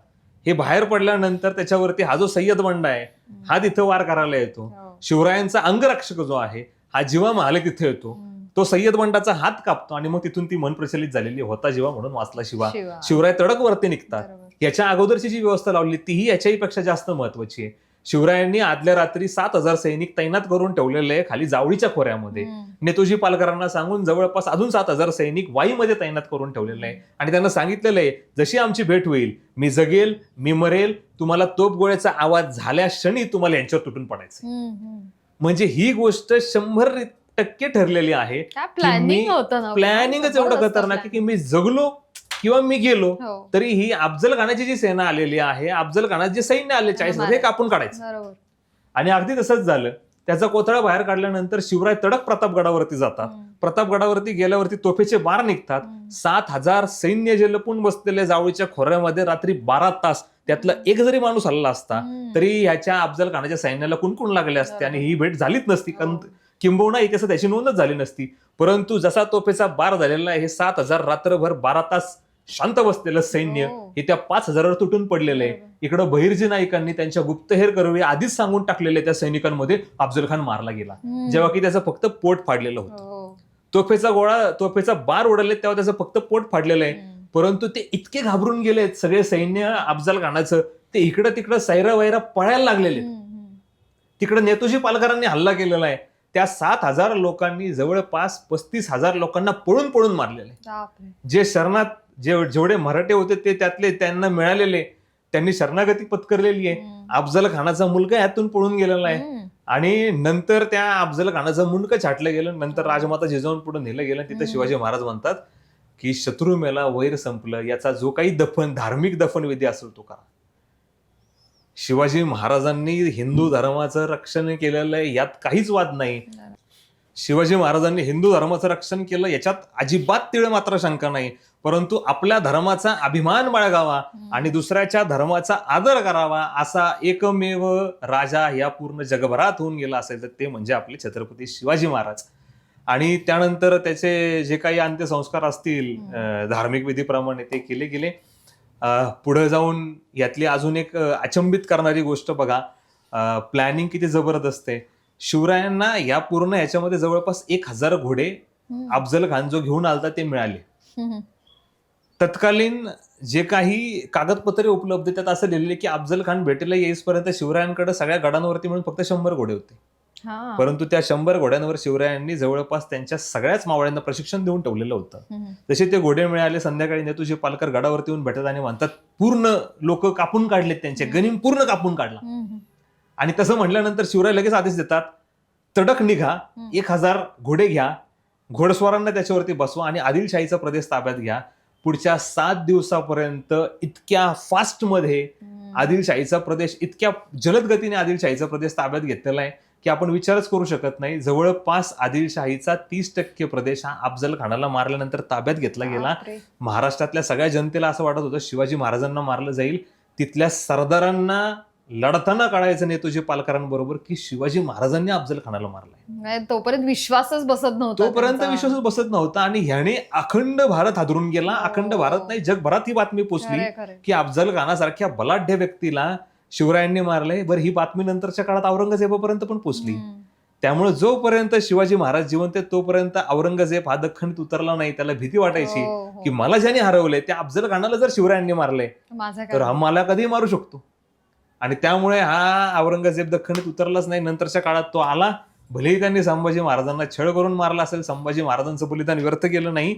हे बाहेर पडल्यानंतर त्याच्यावरती हा जो सय्यद बंड आहे हा तिथं वार करायला येतो. शिवरायांचा अंगरक्षक जो आहे हा जीवा महाले तिथे येतो. तो सय्यद बंडाचा हात कापतो आणि मग तिथून ती मन प्रचलित झालेली होता जीवा म्हणून वाचला शिवा. शिवराय तडक वरती निघतात. याच्या अगोदरची जी व्यवस्था लावली तीही याच्याही पेक्षा जास्त महत्वाची आहे. शिवरायांनी आदल्या रात्री 7,000 सैनिक तैनात करून ठेवलेले आहे खाली जावळीच्या खोऱ्यामध्ये. नेतोजी पालकरांना सांगून जवळपास अजून 7,000 सैनिक वाईमध्ये तैनात करून ठेवलेले आहे आणि त्यांना सांगितलेलं आहे जशी आमची भेट होईल मी जगेल, मी मरेल, तुम्हाला तोप गोळ्याचा आवाज झाल्या क्षणी तुम्हाला यांच्यावर तुटून पडायचं. म्हणजे ही गोष्ट 100% ठरलेली आहे. प्लॅनिंगच एवढं खतरनाक की मी जगलो किंवा मी गेलो तरी ही अफजल खानाची जी सेना आलेली आहे, अफजल खानाचे जे सैन्य आले 40,000 हे कापून काढायचं. आणि अगदी तसंच झालं. त्याचा कोथळा बाहेर काढल्यानंतर शिवराय तडक प्रतापगडावरती जातात. प्रतापगडावरती गेल्यावरती तोफेचे बार निघतात. 7,000 सैन्य जे लपून बसलेले जावळीच्या खोऱ्यामध्ये रात्री 12 तास, त्यातला एक जरी माणूस हल्ला असता तरी ह्याच्या अफजल खानाच्या सैन्याला कुणकुण लागले असते आणि ही भेट झालीच नसती. किंबहुना इतिहासात त्याची नोंदच झाली नसती. परंतु जसा तोफेचा बार झालेला आहे, हे 7,000 रात्रभर 12 तास शांत बसलेलं सैन्य हे त्या 5,000वर तुटून पडलेलं आहे. इकडं बहिर्जी नाईकांनी त्यांच्या गुप्तहेर करवे आधीच सांगून टाकलेले त्या सैनिकांमध्ये अफजल खान मारला गेला, जेव्हा की त्याचं फक्त पोट फाडलेलं होतं. तोफेचा बार उडवले तेव्हा त्याचं फक्त पोट फाडलेलं आहे. परंतु ते इतके घाबरून गेलेत सगळे सैन्य अफजल खानाचं, ते इकडं तिकडं सैरा वैरा पळायला लागलेले. तिकडं नेतोजी पालकरांनी हल्ला केलेला आहे. त्या 7,000 लोकांनी जवळपास 35,000 लोकांना पळून पळून मारलेले. जे शरणात जेवढे मराठे होते ते त्यातले त्यांना मिळालेले, त्यांनी शरणागती पत्करलेली आहे. अफजल खानाचा मुलगा यातून पळून गेलेला आहे आणि नंतर त्या अफजल खानाचं मुंडकं छाटलं गेलं. नंतर राजमाता जिजाऊन पुढे नेलं गेलं. तिथे शिवाजी महाराज म्हणतात की शत्रू मेला वैर संपलं, याचा जो काही धार्मिक दफनविधी असेल तो करा. शिवाजी महाराजांनी हिंदू धर्माचं रक्षण केलेलं आहे, यात काहीच वाद नाही. शिवाजी महाराजांनी हिंदू धर्माचं रक्षण केलं याच्यात अजिबात तीळ मात्र शंका नाही. परंतु आपल्या धर्माचा अभिमान बाळगावा आणि दुसऱ्याच्या धर्माचा आदर करावा असा एकमेव राजा या पूर्ण जगभरात होऊन गेला असेल तर ते म्हणजे आपले छत्रपती शिवाजी महाराज. आणि त्यानंतर त्याचे जे काही अंत्यसंस्कार असतील धार्मिक विधीप्रमाणे ते केले गेले. पुढे जाऊन यातली अजून एक अचंबित करणारी गोष्ट बघा, प्लॅनिंग किती जबरदस्त आहे. शिवरायांना या पूर्ण याच्यामध्ये जवळपास 1,000 घोडे अफजल खान जो घेऊन आलता ते मिळाले. तत्कालीन जे काही कागदपत्रे उपलब्ध त्यात असं लिहिलेले की अफजल खान भेटीला येईपर्यंत शिवरायांकडे सगळ्या गडांवरती म्हणून फक्त 100 घोडे होते. परंतु त्या 100 घोड्यांवर शिवरायांनी जवळपास त्यांच्या सगळ्याच मावळ्यांना प्रशिक्षण देऊन ठेवलेलं होतं. जसे ते घोडे मिळाले, संध्याकाळी नेतोजी पालकर गडावरती येऊन भेटत आणि म्हणतात पूर्ण लोक कापून काढलेत, त्यांचे गनिम पूर्ण कापून काढला. आणि तसं म्हटल्यानंतर शिवराय लगेच आदेश देतात तडक निघा, 1,000 घोडे घ्या, घोडस्वारांना त्याच्यावरती बसवा आणि आदिलशाहीचा प्रदेश ताब्यात घ्या. पुढच्या 7 दिवसापर्यंत इतक्या फास्ट मध्ये आदिलशाहीचा प्रदेश, इतक्या जलद गतीने आदिलशाहीचा प्रदेश ताब्यात घेतलेला आहे की आपण विचारच करू शकत नाही. जवळपास आदिलशाहीचा 30% प्रदेश हा अफजल खानाला मारल्यानंतर ताब्यात घेतला गेला. महाराष्ट्रातल्या सगळ्या जनतेला असं वाटत होतं शिवाजी महाराजांना मारलं जाईल. तिथल्या सरदारांना लढताना कळायचं नेतोजी पालकरांबरोबर की शिवाजी महाराजांनी अफजल खानाला मारलाय. तोपर्यंत विश्वासच बसत नव्हता. आणि ह्याने अखंड भारत हादरून गेला. अखंड भारत नाही, जगभरात ही बातमी पोचली की अफजल खानासारख्या बलाढ्य व्यक्तीला शिवरायांनी मारलंय. बरं, ही बातमी नंतरच्या काळात औरंगजेबापर्यंत पण पोचली. त्यामुळे जोपर्यंत शिवाजी महाराज जिवंत तोपर्यंत औरंगजेब हा दख्खनीत उतरला नाही. त्याला भीती वाटायची की मला ज्याने हरवलंय त्या अफजल खानाला जर शिवरायांनी मारलंय तर हा मला कधीही मारू शकतो. आणि त्यामुळे हा औरंगजेब दख्खनीत उतरलाच नाही. नंतरच्या काळात तो आला. भलेही त्यांनी संभाजी महाराजांना छळ करून मारला असेल, संभाजी महाराजांचं बलिदान व्यर्थ केलं नाही.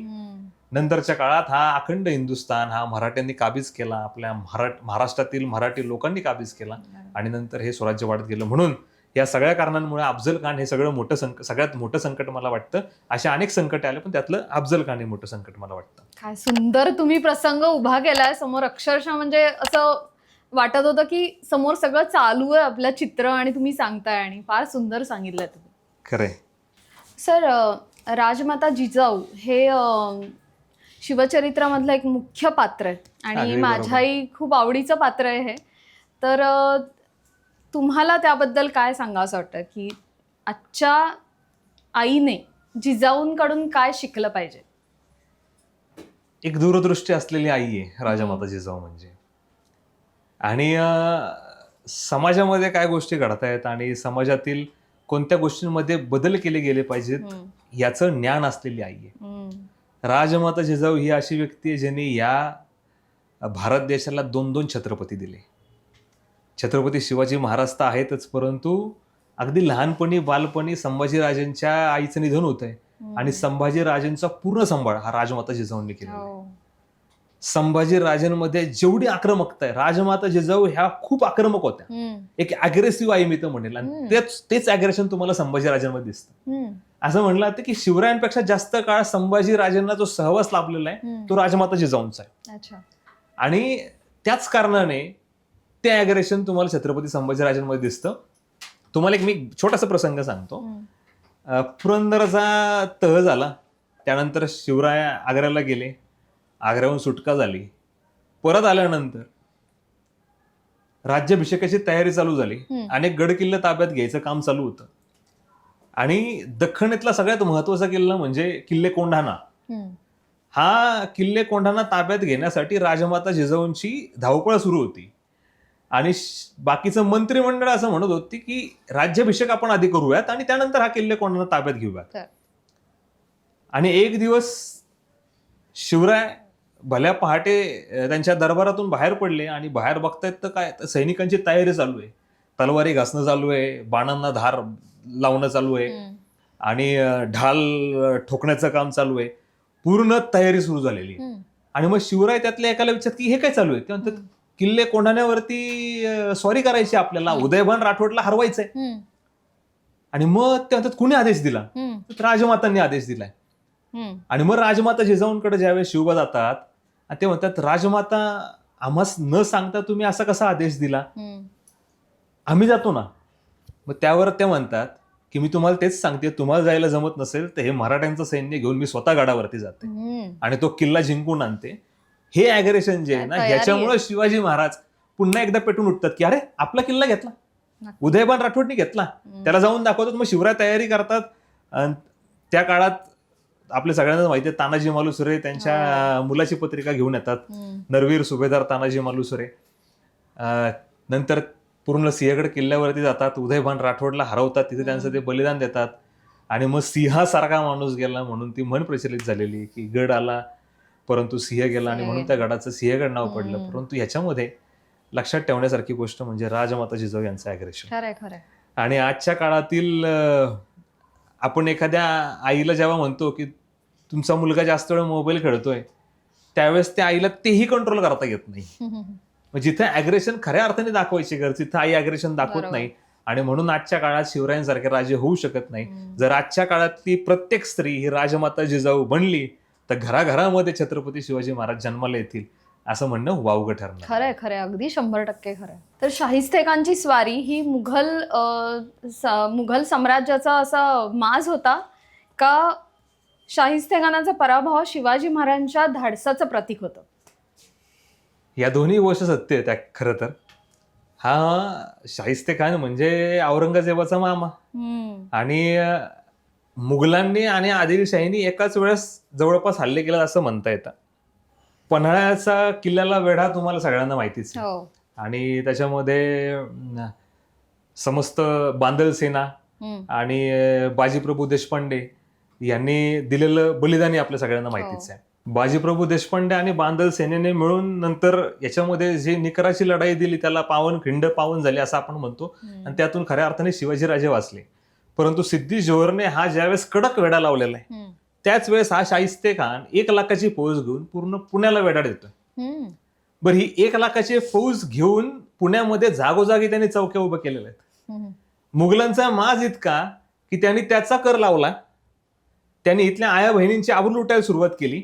नंतरच्या काळात हा अखंड हिंदुस्थान हा मराठ्यांनी काबीज केला, आपल्या महाराष्ट्रातील मराठी लोकांनी काबीज केला आणि नंतर हे स्वराज्य वाढत गेलं. म्हणून या सगळ्या कारणांमुळे अफजल खान हे सगळ्यात मोठं संकट मला वाटतं. अशा अनेक संकट आले पण त्यातलं अफजल खान हे मोठं संकट मला वाटतं. काय सुंदर तुम्ही प्रसंग उभा केलाय समोर. अक्षरशः म्हणजे असं वाटत होतं की समोर सगळं चालू आहे आपलं चित्र आणि तुम्ही सांगताय आणि फार सुंदर सांगितलंय तुम्ही. खरंय. सर, राजमाता जिजाऊ हे शिवचरित्रामधलं एक मुख्य पात्र आहे आणि अगदी बरोबर. माझ्याही खूप आवडीचं पात्र आहे हे. तर तुम्हाला त्याबद्दल काय सांगावंसं वाटतं की आजच्या आईने जिजाऊंकडून काय शिकलं पाहिजे? एक दूरदृष्टी असलेली आई आहे राजमाता जिजाऊ म्हणजे. आणि समाजामध्ये काय गोष्टी घडतायत आणि समाजातील कोणत्या गोष्टींमध्ये बदल केले गेले पाहिजेत याचं ज्ञान असलेली आई आहे. राजमाता जिजाऊ ही अशी व्यक्ती आहे ज्यांनी या भारत देशाला 2 छत्रपती दिले. छत्रपती शिवाजी महाराज तर आहेतच, परंतु अगदी लहानपणी बालपणी संभाजीराजांच्या आईचं निधन होत आहे आणि संभाजीराजांचा पूर्ण सांभाळ हा राजमाता जिजाऊंनी केलेला आहे. संभाजीराजांमध्ये जेवढी आक्रमकता आहे, राजमाता जिजाऊ ह्या खूप आक्रमक होत्या. एक अग्रेसिव्ह आई मी तर म्हणेल, आणि तेच अग्रेशन तुम्हाला संभाजीराजांमध्ये दिसतं. असं म्हणलं जातं की शिवरायांपेक्षा जास्त काळ संभाजीराजांना जो सहवास लाभलेला आहे तो राजमाता जिजाऊंचा आहे. आणि त्याच कारणाने ते अग्रेशन तुम्हाला छत्रपती संभाजीराजांमध्ये दिसतं. तुम्हाला एक मी छोटासा प्रसंग सांगतो. पुरंदरचा तह झाला, त्यानंतर शिवराय आग्र्याला गेले, आग्र्याहून सुटका झाली. परत आल्यानंतर राज्याभिषेकाची तयारी चालू झाली. अनेक गड किल्ले ताब्यात घ्यायचं काम चालू होतं आणि दख्खनीतला सगळ्यात महत्वाचा किल्ला म्हणजे किल्ले कोंढाणा. हा किल्ले कोंढाणा ताब्यात घेण्यासाठी राजमाता जिजाऊंची धावपळ सुरू होती आणि बाकीचं मंत्रिमंडळ असं म्हणत होती की राज्याभिषेक आपण आधी करूयात आणि त्यानंतर हा किल्ले कोंढाणा ताब्यात घेऊयात. आणि एक दिवस शिवराय भल्या पहाटे त्यांच्या दरबारातून बाहेर पडले आणि बाहेर बघतायत तर काय, सैनिकांची तयारी चालू आहे, तलवारी घासणं चालू आहे, बाणांना धार लावणं चालू आहे आणि ढाल ठोकण्याचं काम चालू आहे. पूर्ण तयारी सुरू झालेली. आणि मग शिवराय त्यातल्या एकाला विचारतात की हे काय चालू आहे? ते म्हणतात किल्ले कोंढाण्यावरती स्वारी करायची, आपल्याला उदयभान राठोडला हरवायचंय. आणि मग ते म्हणतात कुणी आदेश दिला? राजमातांनी आदेश दिलाय. आणि मग राजमाता जिजाऊंकडे ज्यावेळेस शिवबा जातात आणि ते म्हणतात राजमाता आम्हास न सांगता तुम्ही असा कसा आदेश दिला, आम्ही जातो ना. मग त्यावर ते म्हणतात की मी तुम्हाला तेच सांगते, तुम्हाला जायला जमत नसेल तर हे मराठ्यांचं सैन्य घेऊन मी स्वतः गडावरती जाते आणि तो किल्ला जिंकून आणते. हे अॅग्रेशन जे आहे ना, ह्याच्यामुळे शिवाजी महाराज पुन्हा एकदा पेटून उठतात की अरे आपला किल्ला घेतला, उदयभान राठोडनी घेतला, त्याला जाऊन दाखवतात. मग शिवराय तयारी करतात. त्या काळात आपल्या सगळ्यांना माहिती आहे तानाजी मालुसरे त्यांच्या मुलाची पत्रिका घेऊन येतात, नरवीर सुभेदार तानाजी मालुसरे. नंतर पूर्ण सिंहगड किल्ल्यावरती जातात, उदयभान राठोडला हरवतात, तिथे त्यांचं ते बलिदान देतात. आणि मग सिंहासारखा माणूस गेला म्हणून ती म्हण प्रचलित झालेली की गड आला परंतु सिंह गेला, आणि म्हणून त्या गडाचं सिंहगड नाव पडलं. परंतु ह्याच्यामध्ये लक्षात ठेवण्यासारखी गोष्ट म्हणजे राजमाता जिजाऊ यांचं अॅग्रेशन. आणि आजच्या काळातील आपण एखाद्या आईला जेव्हा म्हणतो की तुमचा मुलगा जास्त वेळ मोबाईल खेळतोय, त्यावेळेस त्या आईला तेही कंट्रोल करता येत नाही. जिथे अॅग्रेशन खऱ्या अर्थाने दाखवायची गरज, तिथे आई अॅग्रेशन दाखवत नाही. आणि म्हणून आजच्या काळात शिवरायांसारखे राजे होऊ शकत नाही. जर आजच्या काळातली प्रत्येक स्त्री ही राजमाता जिजाऊ बनली तर घराघरामध्ये छत्रपती शिवाजी महाराज जन्माला येतील असं म्हणणं वावगं ठरणार. खरंय खरंय, अगदी 100% खरंय. तर शाहिस्तेखानची स्वारी ही मुघल साम्राज्याचा असा माज होता का शाहिस्तेखानाचा पराभव शिवाजी महाराजांच्या धाडसाचं प्रतीक होतं? या दोन्ही गोष्टी सत्य आहेत खरं तर. हा शाहिस्तेखान म्हणजे औरंगजेबाचा मामा, आणि मुघलांनी आणि आदिलशाहींनी एकाच वेळेस जवळपास हल्ले केले असं म्हणता येतं. पन्हाळ्याचा किल्ल्याला वेढा तुम्हाला सगळ्यांना माहितीच आहे. आणि त्याच्यामध्ये समस्त बांदल सेना आणि बाजीप्रभू देशपांडे यांनी दिलेलं बलिदानी आपल्या सगळ्यांना माहितीच आहे. बाजीप्रभू देशपांडे आणि बांदल सेनेने मिळून नंतर याच्यामध्ये जी निकराची लढाई दिली त्याला खिंड पावन झाली असं आपण म्हणतो, आणि त्यातून खऱ्या अर्थाने शिवाजीराजे वाचले. परंतु सिद्धी जोहरने हा ज्यावेळेस कडक वेढा लावलेला आहे त्याच वेळेस हा शाहिस्तेखान 1 लाखाची फौज घेऊन पूर्ण पुण्याला वेढा देतोय. बरं, ही 1 लाखाची फौज घेऊन पुण्यामध्ये जागोजागी त्यांनी चौक्या उभ्या केलेल्या आहेत. मुघलांचा माज इतका की त्यांनी त्याचा कर लावला. त्यांनी इथल्या आया बहिणींची आबरू लुटायला सुरुवात केली,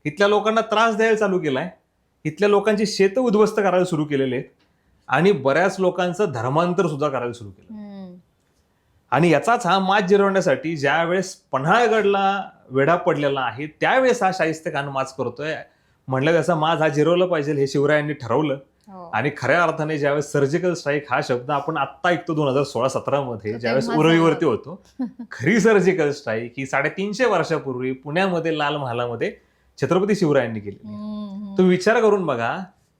इथल्या लोकांना त्रास द्यायला चालू केलाय, इथल्या लोकांची शेतं उद्ध्वस्त करायला सुरू केलेले आहेत आणि बऱ्याच लोकांचं धर्मांतर सुद्धा करायला सुरू केलं. आणि याचाच हा माज जिरवण्यासाठी ज्या वेळेस पन्हाळगडला वेढा पडलेला आहे त्यावेळेस हा शाहिस्ते खान माज करतोय. म्हणलं त्याचा माज हा जिरवला पाहिजे हे शिवरायांनी ठरवलं. हो. आणि खऱ्या अर्थाने ज्यावेळेस सर्जिकल स्ट्राईक हा शब्द आपण आत्ता ऐकतो 2016-17 मध्ये तर ज्यावेळेस तेव्हा उरळीवरती होतो, खरी सर्जिकल स्ट्राईक ही 350 वर्षापूर्वी पुण्यामध्ये लाल महालामध्ये छत्रपती शिवरायांनी केली. तुम्ही विचार करून बघा,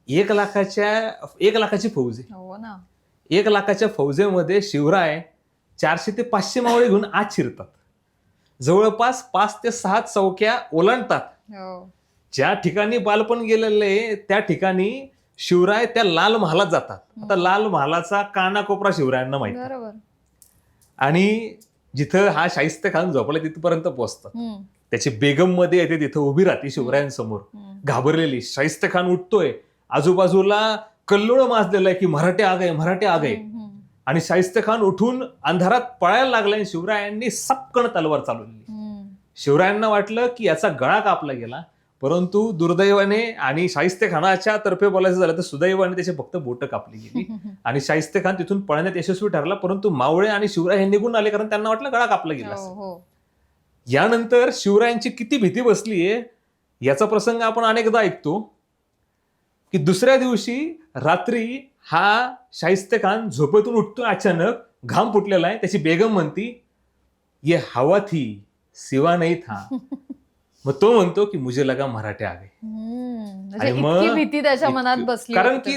1 लाखाची फौज आहे. हो ना. 1 लाखाच्या फौजेमध्ये शिवराय 400 ते 500 मावळे घेऊन आत शिरतात. जवळपास 5 ते 6 चौक्या ओलांडतात. हो. ज्या ठिकाणी बालपण गेलेले त्या ठिकाणी शिवराय त्या लाल महालात जातात. आता लाल महालाचा कानाकोपरा शिवरायांना माहिती, बरोबर. आणि जिथं हा शाहिस्ते खान झोपला तिथपर्यंत पोहोचतात. त्याची बेगम मध्ये येते, तिथं उभी राहते शिवरायांसमोर घाबरलेली. शाहिस्ते खान उठतोय, आजूबाजूला कल्लोळ माजलेला आहे की मराठे आ गए, मराठे आ गए. आणि शाहिस्ते खान उठून अंधारात पळायला लागलाय. शिवरायांनी सपकन तलवार चालवली. शिवरायांना वाटलं की याचा गळा कापला गेला, परंतु दुर्दैवाने आणि शाहिस्ते खानाच्या तर्फे बोलायचं झालं तर सुदैवाने त्याचे फक्त बोट कापली गेली. आणि शाहिस्ते खान तिथून पळण्यात यशस्वी ठरला, परंतु मावळे आणि शिवराय हे निघून आले कारण त्यांना वाटलं गळा कापला गेला. यानंतर शिवरायांची किती भीती बसलीये याचा प्रसंग आपण अनेकदा ऐकतो की दुसऱ्या दिवशी रात्री हा शाहिस्ते खान झोपेतून उठतो, अचानक घाम फुटलेला आहे. त्याची बेगम म्हणती, ये हवा थी सिवा नहीं था. मग तो म्हणतो की मुझे लगा मराठे आ गए. आणि मग भीती त्याच्या मनात बसली, कारण की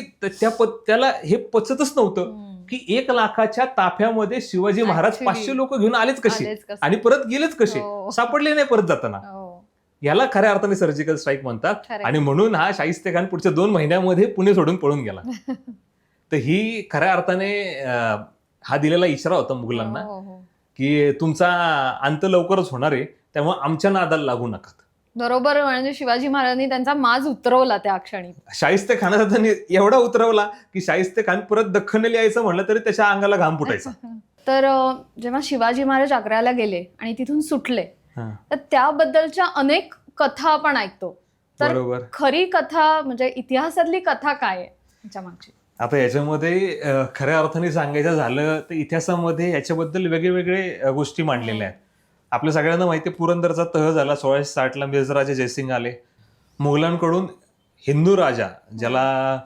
त्याला हे पचतच नव्हतं की 1 लाखाच्या ताफ्यामध्ये शिवाजी महाराज 500 लोक घेऊन आलेच कसे आणि परत गेलेच कसे, सापडले नाही परत जाताना. याला खऱ्या अर्थाने सर्जिकल स्ट्राईक म्हणतात. आणि म्हणून हा शाहिस्ते खान पुढच्या 2 महिन्यामध्ये पुणे सोडून पळून गेला. तर ही खऱ्या अर्थाने हा दिलेला इशारा होता मुघलांना की तुमचा अंत लवकरच होणार आहे, त्यामुळे आमच्या नादाला लागू नका. बरोबर. म्हणजे शिवाजी महाराजांनी त्यांचा माज उतरवला त्या क्षणी. शाहिस्ते खानाचा त्यांनी एवढा उतरवला की शाहिस्ते खान परत दख्खनला यायचं म्हणलं तरी त्याच्या अंगाला घाम फुटायचा. तर जेव्हा शिवाजी महाराज आग्र्याला गेले आणि तिथून सुटले, तर त्याबद्दलच्या अनेक कथा आपण ऐकतो. तर बरोबर. खरी कथा म्हणजे इतिहासातली कथा काय आहे याच्या मागची? आता याच्यामध्ये खऱ्या अर्थाने सांगायचं झालं तर इतिहासामध्ये याच्याबद्दल वेगवेगळे गोष्टी मांडलेल्या आहेत. आपल्या सगळ्यांना माहिती, पुरंदरचा तह झाला 1660ला. मिर्झराजे जयसिंग आले. मुघलांकडून हिंदू राजा, ज्याला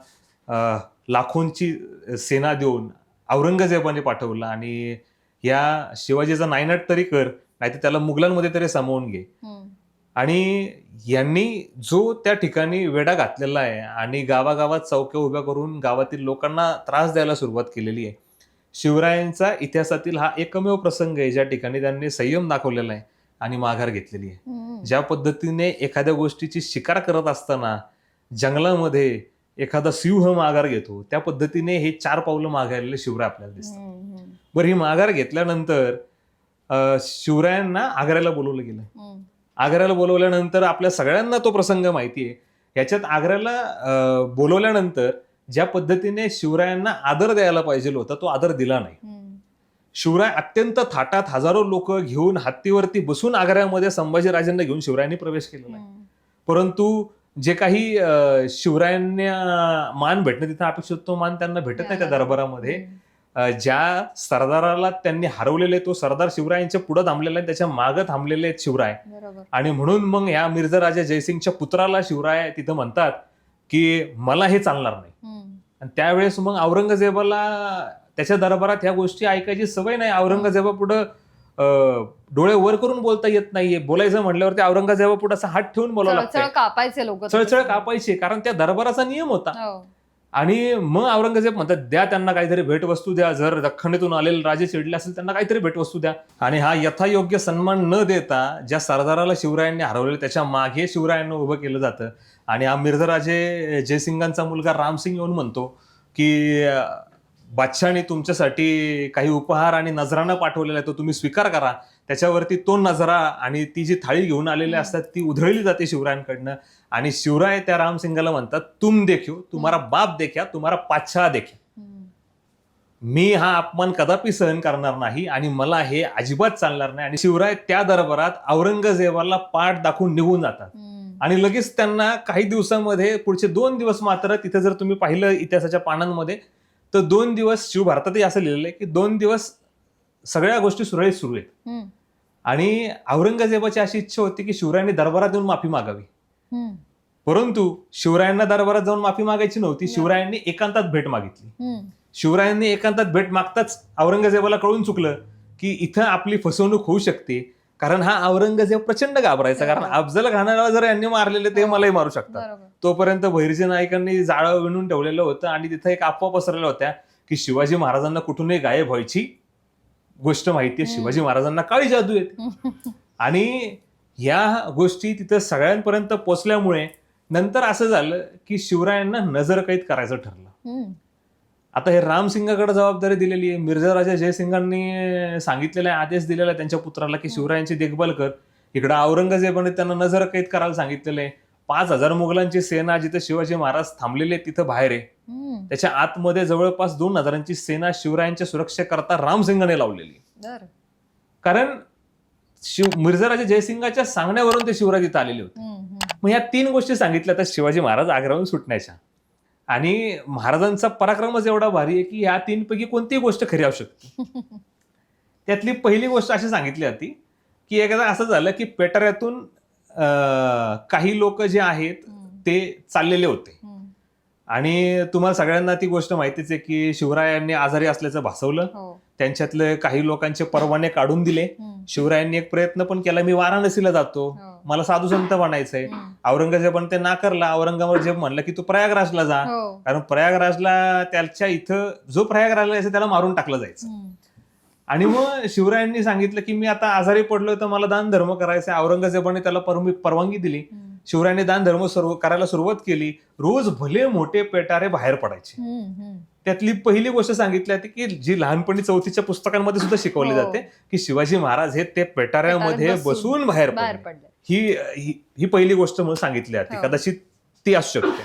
लाखोंची सेना देऊन औरंगजेबाने पाठवला आणि या शिवाजीचा नायनाट तरी कर, नाहीतर त्याला मुघलांमध्ये तरी सामावून घे. आणि यांनी जो त्या ठिकाणी वेढा घातलेला आहे आणि गावागावात चौक्या उभ्या करून गावातील लोकांना त्रास द्यायला सुरुवात केलेली आहे. शिवरायांचा इतिहासातील हा एकमेव प्रसंग आहे ज्या ठिकाणी त्यांनी संयम दाखवलेला आहे आणि माघार घेतलेली आहे. ज्या पद्धतीने एखाद्या गोष्टीची शिकार करत असताना जंगलामध्ये एखादा सिंह माघार घेतो, त्या पद्धतीने हे 4 पावलं माघारलेले शिवराय आपल्याला दिसतात. बरं, ही माघार घेतल्यानंतर शिवरायांना आग्र्याला बोलवलं गेलं. आग्र्याला बोलवल्यानंतर आपल्या सगळ्यांना तो प्रसंग माहिती आहे. याच्यात आग्र्याला बोलवल्यानंतर ज्या पद्धतीने शिवरायांना आदर द्यायला पाहिजे होता तो आदर दिला नाही. शिवराय अत्यंत थाटात हजारो लोक घेऊन हत्तीवरती बसून आग्र्यामध्ये संभाजीराजांना घेऊन शिवरायांनी प्रवेश केलेला आहे. परंतु जे काही शिवरायांना मान भेटणं तिथं अपेक्षित तो मान त्यांना भेटत नाही त्या दरबारामध्ये. ज्या सरदाराला त्यांनी हरवलेले तो सरदार शिवरायांच्या पुढे थांबलेला आहे, त्याच्या मागे थांबलेले आहेत शिवराय. आणि म्हणून मग या मिर्झा राजा जयसिंगच्या पुत्राला शिवराय तिथं म्हणतात की मला हे चालणार नाही. आणि त्यावेळेस मग औरंगजेबाला त्याच्या दरबारात ह्या गोष्टी ऐकायची सवय नाही. औरंगजेबा पुढं डोळे वर करून बोलता येत नाहीये. बोलायचं म्हटल्यावरती औरंगजेबा पुढे असा हात ठेवून बोलावं लागतं. कापायचे लोक, चळचळ कापायचे, कारण त्या दरबाराचा नियम होता. आणि मग औरंगजेब म्हणतात द्या त्यांना काहीतरी भेटवस्तू द्या, जर दख्खनीतून आलेले राजे चिडले असेल त्यांना काहीतरी भेटवस्तू द्या. आणि हा यथायोग्य सन्मान न देता ज्या सरदाराला शिवरायांनी हरवलेलं त्याच्या मागे शिवरायांना उभं केलं जातं. आणि हा मिर्झा राजे जयसिंगांचा मुलगा रामसिंग येऊन म्हणतो की बादशाहने तुमच्यासाठी काही उपहार आणि नजराना पाठवलेला आहे, तो तुम्ही स्वीकार करा. त्याच्यावरती तो नजरा आणि ती जी थाळी घेऊन आलेली असतात ती उधळली जाते शिवरायांकडनं. आणि शिवराय त्या रामसिंगाला म्हणतात तुम देखो, तुम्हारा बाप देखा, तुम्हारा पातशाह देखा. मी हा अपमान कदापि सहन करणार नाही आणि मला हे अजिबात चालणार नाही. आणि शिवराय त्या दरबारात औरंगजेबाला पाठ दाखवून निघून जातात. आणि लगेच त्यांना काही दिवसांमध्ये पुढचे 2 दिवस मात्र तिथे जर तुम्ही पाहिलं इतिहासाच्या पानांमध्ये तर 2 दिवस शिवभारतातही असं लिहिलेलं आहे की 2 दिवस सगळ्या गोष्टी सुरळीत सुरू आहेत. हम्म. आणि औरंगजेबाची अशी इच्छा होती की शिवरायांनी दरबारात येऊन माफी मागावी. हम्म. परंतु शिवरायांना दरबारात जाऊन माफी मागायची नव्हती. शिवरायांनी एकांतात भेट मागितली. हम्म. शिवरायांनी एकांतात भेट मागताच औरंगजेबाला कळून चुकलं की इथं आपली फसवणूक होऊ शकते. कारण हा औरंगजेब प्रचंड घाबरायचा. कारण अफजल खानाला जर यांनी मारलेले ते मलाही मारू शकतात. बरोबर. तोपर्यंत बहिर्जी नायकांनी जाळं विणून ठेवलेलं होतं आणि तिथं एक अफवा पसरलेल्या होत्या की शिवाजी महाराजांना कुठूनही गायब व्हायची गोष्ट माहितीये. शिवाजी महाराजांना काळी जादू येते. आणि या गोष्टी तिथं सगळ्यांपर्यंत पोचल्यामुळे नंतर असं झालं की शिवरायांना नजरकैद करायचं ठरलं. हम्म. आता हे रामसिंगाकडे जबाबदारी दिलेली आहे. मिर्झा राजा जयसिंगांनी सांगितलेला आहे, आदेश दिलेला आहे त्यांच्या पुत्राला की शिवरायांची देखभाल कर. इकडं औरंगजेबाने त्यांना नजरकैद करायला सांगितलेलं आहे. 5,000 मुघलांची सेना जिथे शिवाजी महाराज थांबलेले तिथं बाहेर आहे. हम्म. त्याच्या आतमध्ये जवळपास 2,000ची सेना शिवरायांच्या सुरक्षेकरता रामसिंगाने लावलेली. बरं. कारण मिर्झा राजा जयसिंगाच्या सांगण्यावरून ते शिवराज इथं आलेले होते. हम्म. हम्म. मग या 3 गोष्टी सांगितल्या तर शिवाजी महाराज आग्र्याहून सुटण्याच्या. आणि महाराजांचा पराक्रमच एवढा भारी आहे की या 3 पैकी कोणतीही गोष्ट खरी असू शकते. त्यातली पहिली गोष्ट अशी सांगितली जाती की एकदा असं झालं की पेटाऱ्यातून काही लोक जे आहेत ते चाललेले होते. हम्म. आणि तुम्हाला सगळ्यांना ती गोष्ट माहितीच आहे की शिवरायांनी आजारी असल्याचं भासवलं. हो. त्यांच्यातले काही लोकांचे परवाने काढून दिले. हम्म. शिवरायांनी एक प्रयत्न पण केला, मी वाराणसीला जातो, हो. मला साधू संत बनायचंय. हम्म. औरंगजेबाने ते नाकारला. औरंगजेब म्हणलं की तू प्रयागराजला जा. हो. कारण प्रयागराजला त्याच्या इथं जो प्रयागराजला यायचं त्याला मारून टाकलं जायचं. हम्म. आणि मग शिवरायांनी सांगितलं की मी आता आजारी पडलोय तर मला दान धर्म करायचा. औरंगजेबाने त्याला परवानगी दिली. हम्म. शिवरायांनी दान धर्म करायला सुरुवात केली. रोज भले मोठे पेटारे बाहेर पडायचे. हम्म. हम्म. त्यातली पहिली गोष्ट सांगितली जाते की जी लहानपणी 4थीच्या पुस्तकांमध्ये सुद्धा शिकवली हो. जाते की शिवाजी महाराज हे ते पेटाऱ्यामध्ये पेटाऱ्यात बसून बाहेर बाहेर पडले. पडले. ही पहिली गोष्ट म्हणून सांगितली जाते. हो. कदाचित ती असू शकते.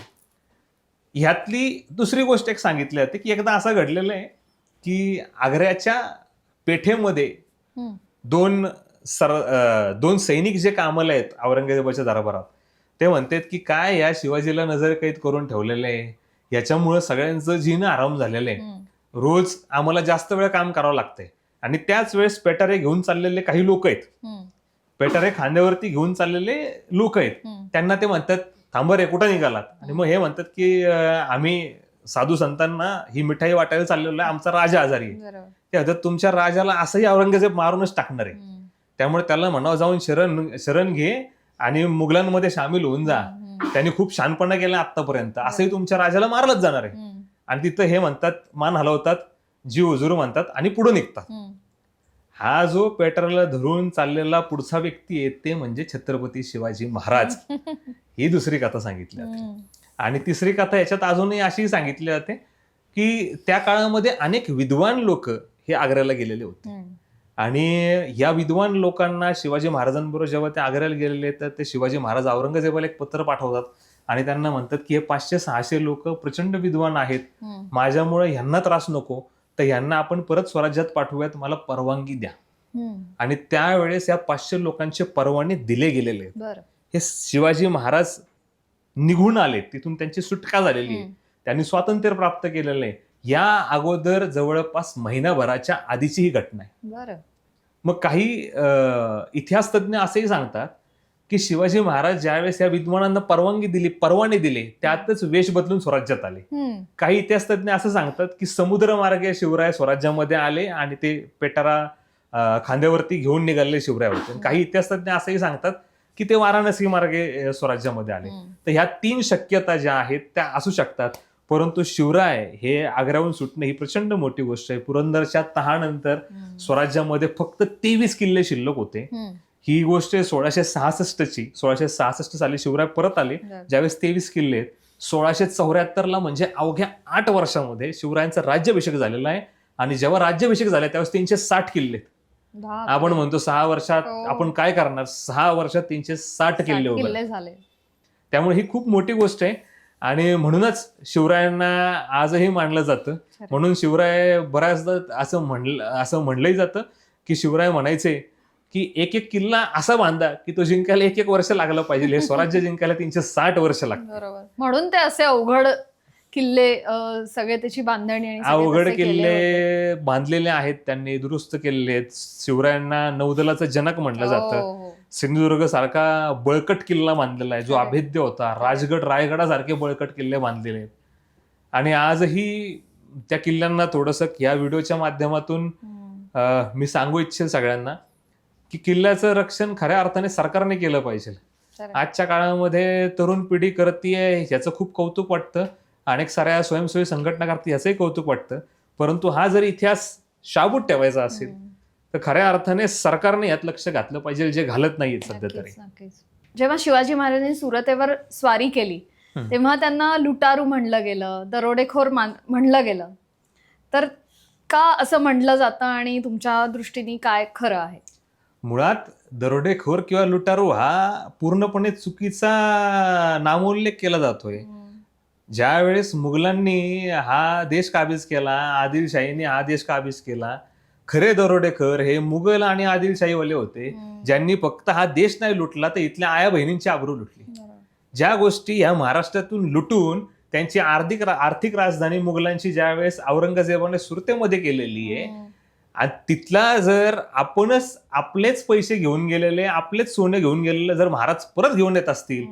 ह्यातली दुसरी गोष्ट एक सांगितली जाते की एकदा असं घडलेलं आहे की आग्र्याच्या पेठेमध्ये हम्म. दोन सैनिक जे कामाला आहेत औरंगजेबाच्या दरबारात, ते म्हणतात की काय या शिवाजीला नजरकैद करून ठेवलेलं आहे, याच्यामुळे सगळ्यांचं जीणं आराम झालेलं आहे. हम्म. रोज आम्हाला जास्त वेळ काम करावं लागतंय. आणि त्याच वेळेस पेटारे घेऊन चाललेले काही लोक आहेत. हम्म. पेटारे खांद्यावरती घेऊन चाललेले लोक आहेत. हम्म. त्यांना ते म्हणतात थांबा रे, कुठं निघालात? आणि मग हे म्हणतात की आम्ही साधू संतांना ही मिठाई वाटायला चाललेलो आहे, आमचा राजा आजारी आहे. बरोबर. ते म्हणतात तुमच्या राजाला असंही औरंगजेब मारूनच टाकणार आहे. हम्म. त्यामुळे त्याला म्हणावं जाऊन शरण घे आणि मुघलांमध्ये सामील होऊन जा. हम्म. त्यांनी खूप छानपणा केला आतापर्यंत, असंही तुमच्या राजाला मारलंच जाणार आहे. हम्म. आणि तिथं हे म्हणतात, मान हलवतात, जी हुजूर म्हणतात आणि पुढे निघतात. हम्म. हा जो पेटाराला धरून चाललेला पुढचा व्यक्ती आहे ते म्हणजे छत्रपती शिवाजी महाराज. ही दुसरी कथा सांगितली जाते. हम्म. आणि तिसरी कथा याच्यात अजूनही अशी सांगितली जाते की त्या काळामध्ये अनेक विद्वान लोक हे आग्र्याला गेलेले होते. हम्म. आणि या विद्वान लोकांना शिवाजी महाराजांबरोबर जेव्हा ते आग्र्याला गेलेले तर ते शिवाजी महाराज औरंगजेबाला एक पत्र पाठवतात आणि त्यांना म्हणतात की हे 500-600 लोक प्रचंड विद्वान आहेत, हम्म. माझ्यामुळे ह्यांना त्रास नको, तर ह्यांना आपण परत स्वराज्यात पाठवूयात, मला परवानगी द्या. हम्म. आणि त्यावेळेस या 500 लोकांचे परवाने दिले गेलेले आहेत. बरं. हे शिवाजी महाराज निघून आले, तिथून त्यांची सुटका झालेली आहे, हम्म. त्यांनी स्वातंत्र्य प्राप्त केलेलं आहे. या अगोदर जवळपास महिनाभराच्या आधीची ही घटना आहे. बरं. मग काही इतिहास तज्ञ असेही सांगतात की शिवाजी महाराज ज्यावेळेस या विद्वानांना परवाने दिले त्यातच वेश बदलून स्वराज्यात आले. हम्म. काही इतिहास तज्ञ असं सांगतात की समुद्रमार्गे शिवराय स्वराज्यामध्ये आले आणि ते पेटारा खांद्यावरती घेऊन निघाले शिवरायावरती. काही इतिहास तज्ञ असंही सांगतात की ते वाराणसी मार्गे स्वराज्यामध्ये आले. हम्म. तर ह्या 3 शक्यता ज्या आहेत त्या असू शकतात. परंतु शिवराय हे आग्र्याहून सुटणे ही प्रचंड मोठी गोष्ट आहे. पुरंदरच्या तहानंतर हम्म. स्वराज्यामध्ये फक्त 23 किल्ले शिल्लक होते. हम्म. ही गोष्ट आहे 1666ची. 1666 साली शिवराय परत आले, बरं. ज्यावेळेस 23 किल्ले आहेत. 1674ला म्हणजे अवघ्या 8 वर्षामध्ये शिवरायांचा राज्याभिषेक झालेला आहे. आणि जेव्हा राज्याभिषेक झाला त्यावेळेस 360 किल्ले आहेत. बापरे. आपण म्हणतो 6 वर्षात हो. आपण काय करणार, 6 वर्षात 360 किल्ले उभे. किल्ले झाले. त्यामुळे ही खूप मोठी गोष्ट आहे. आणि म्हणूनच शिवरायांना आजही मानलं जातं. खरं. म्हणून शिवराय बऱ्याचदा असं म्हणलंही जातं की शिवराय म्हणायचे की एक किल्ला असा बांधा की तो जिंकायला 1 वर्ष लागलं पाहिजे. हे स्वराज्य जिंकायला 360 वर्ष लागतात. बरोबर. म्हणून ते असे अवघड किल्ले सगळे त्याची बांधणी आणि सगळे अवघड तसे केले होते. किल्ले बांधलेले आहेत त्यांनी, दुरुस्त केलेले आहेत. शिवरायांना नौदलाचा जनक म्हटलं जातं. हो, हो. सिंधुदुर्ग सारखा बळकट किल्ला बांधलेला आहे जो खरंय. अभेद्य होता. राजगड रायगडासारखे बळकट किल्ले बांधलेले आहेत. आणि आजही त्या किल्ल्यांना थोडंसं या व्हिडिओच्या माध्यमातून मी सांगू इच्छेन सगळ्यांना की किल्ल्याचं रक्षण खऱ्या अर्थाने सरकारने केलं पाहिजे. खरंय. आजच्या काळामध्ये तरुण पिढी करतीये ह्याचं खूप कौतुक वाटतं. अनेक साऱ्या स्वयंसेवी संघटना करते ह्याचंही कौतुक वाटतं. परंतु हा जर इतिहास शाबूत ठेवायचा असेल तर खऱ्या अर्थाने सरकारने यात लक्ष घातलं पाहिजे, जे घालत नाहीये सध्या तरी. नक्कीच, नक्कीच. जेव्हा शिवाजी महाराजांनी सुरतेवर स्वारी केली तेव्हा त्यांना लुटारू म्हणलं गेलं, दरोडेखोर म्हणलं गेलं. तर का असं म्हणलं जातं आणि तुमच्या दृष्टीने काय खरं आहे? मुळात दरोडेखोर किंवा लुटारू हा पूर्णपणे चुकीचा नामोल्लेख केला जातोय. ज्या वेळेस मुघलांनी हा देश काबीज केला, आदिलशाहीने हा देश काबीज केला, खरे दरोडेखोर हे मुघल आणि आदिलशाहीवाले होते, ज्यांनी फक्त हा देश नाही लुटला तर इथल्या आया बहिणींची आबरू लुटली. ज्या गोष्टी ह्या महाराष्ट्रातून लुटून त्यांची आर्थिक राजधानी मुघलांची ज्या वेळेस औरंगजेबाने सुरतेमध्ये केलेली आहे, आणि तिथला जर आपणच आपलेच पैसे घेऊन गेलेले, आपलेच सोने घेऊन गेलेले जर महाराज परत घेऊन येत असतील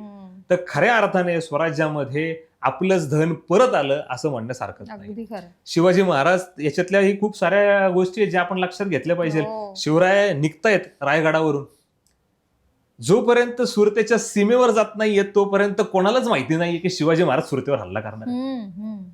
तर खऱ्या अर्थाने स्वराज्यामध्ये आपलंच धन परत आलं असं म्हणण्यासारखं नाही. अगदी खरं. शिवाजी महाराज याच्यातल्याही खूप साऱ्या गोष्टी आहेत ज्या आपण लक्षात घेतल्या पाहिजे. हो. शिवराय निघतायत रायगडावरून, जोपर्यंत सुरतेच्या सीमेवर जात नाहीये तोपर्यंत कोणालाच माहिती नाहीये की शिवाजी महाराज सुरतेवर हल्ला करणार आहेत.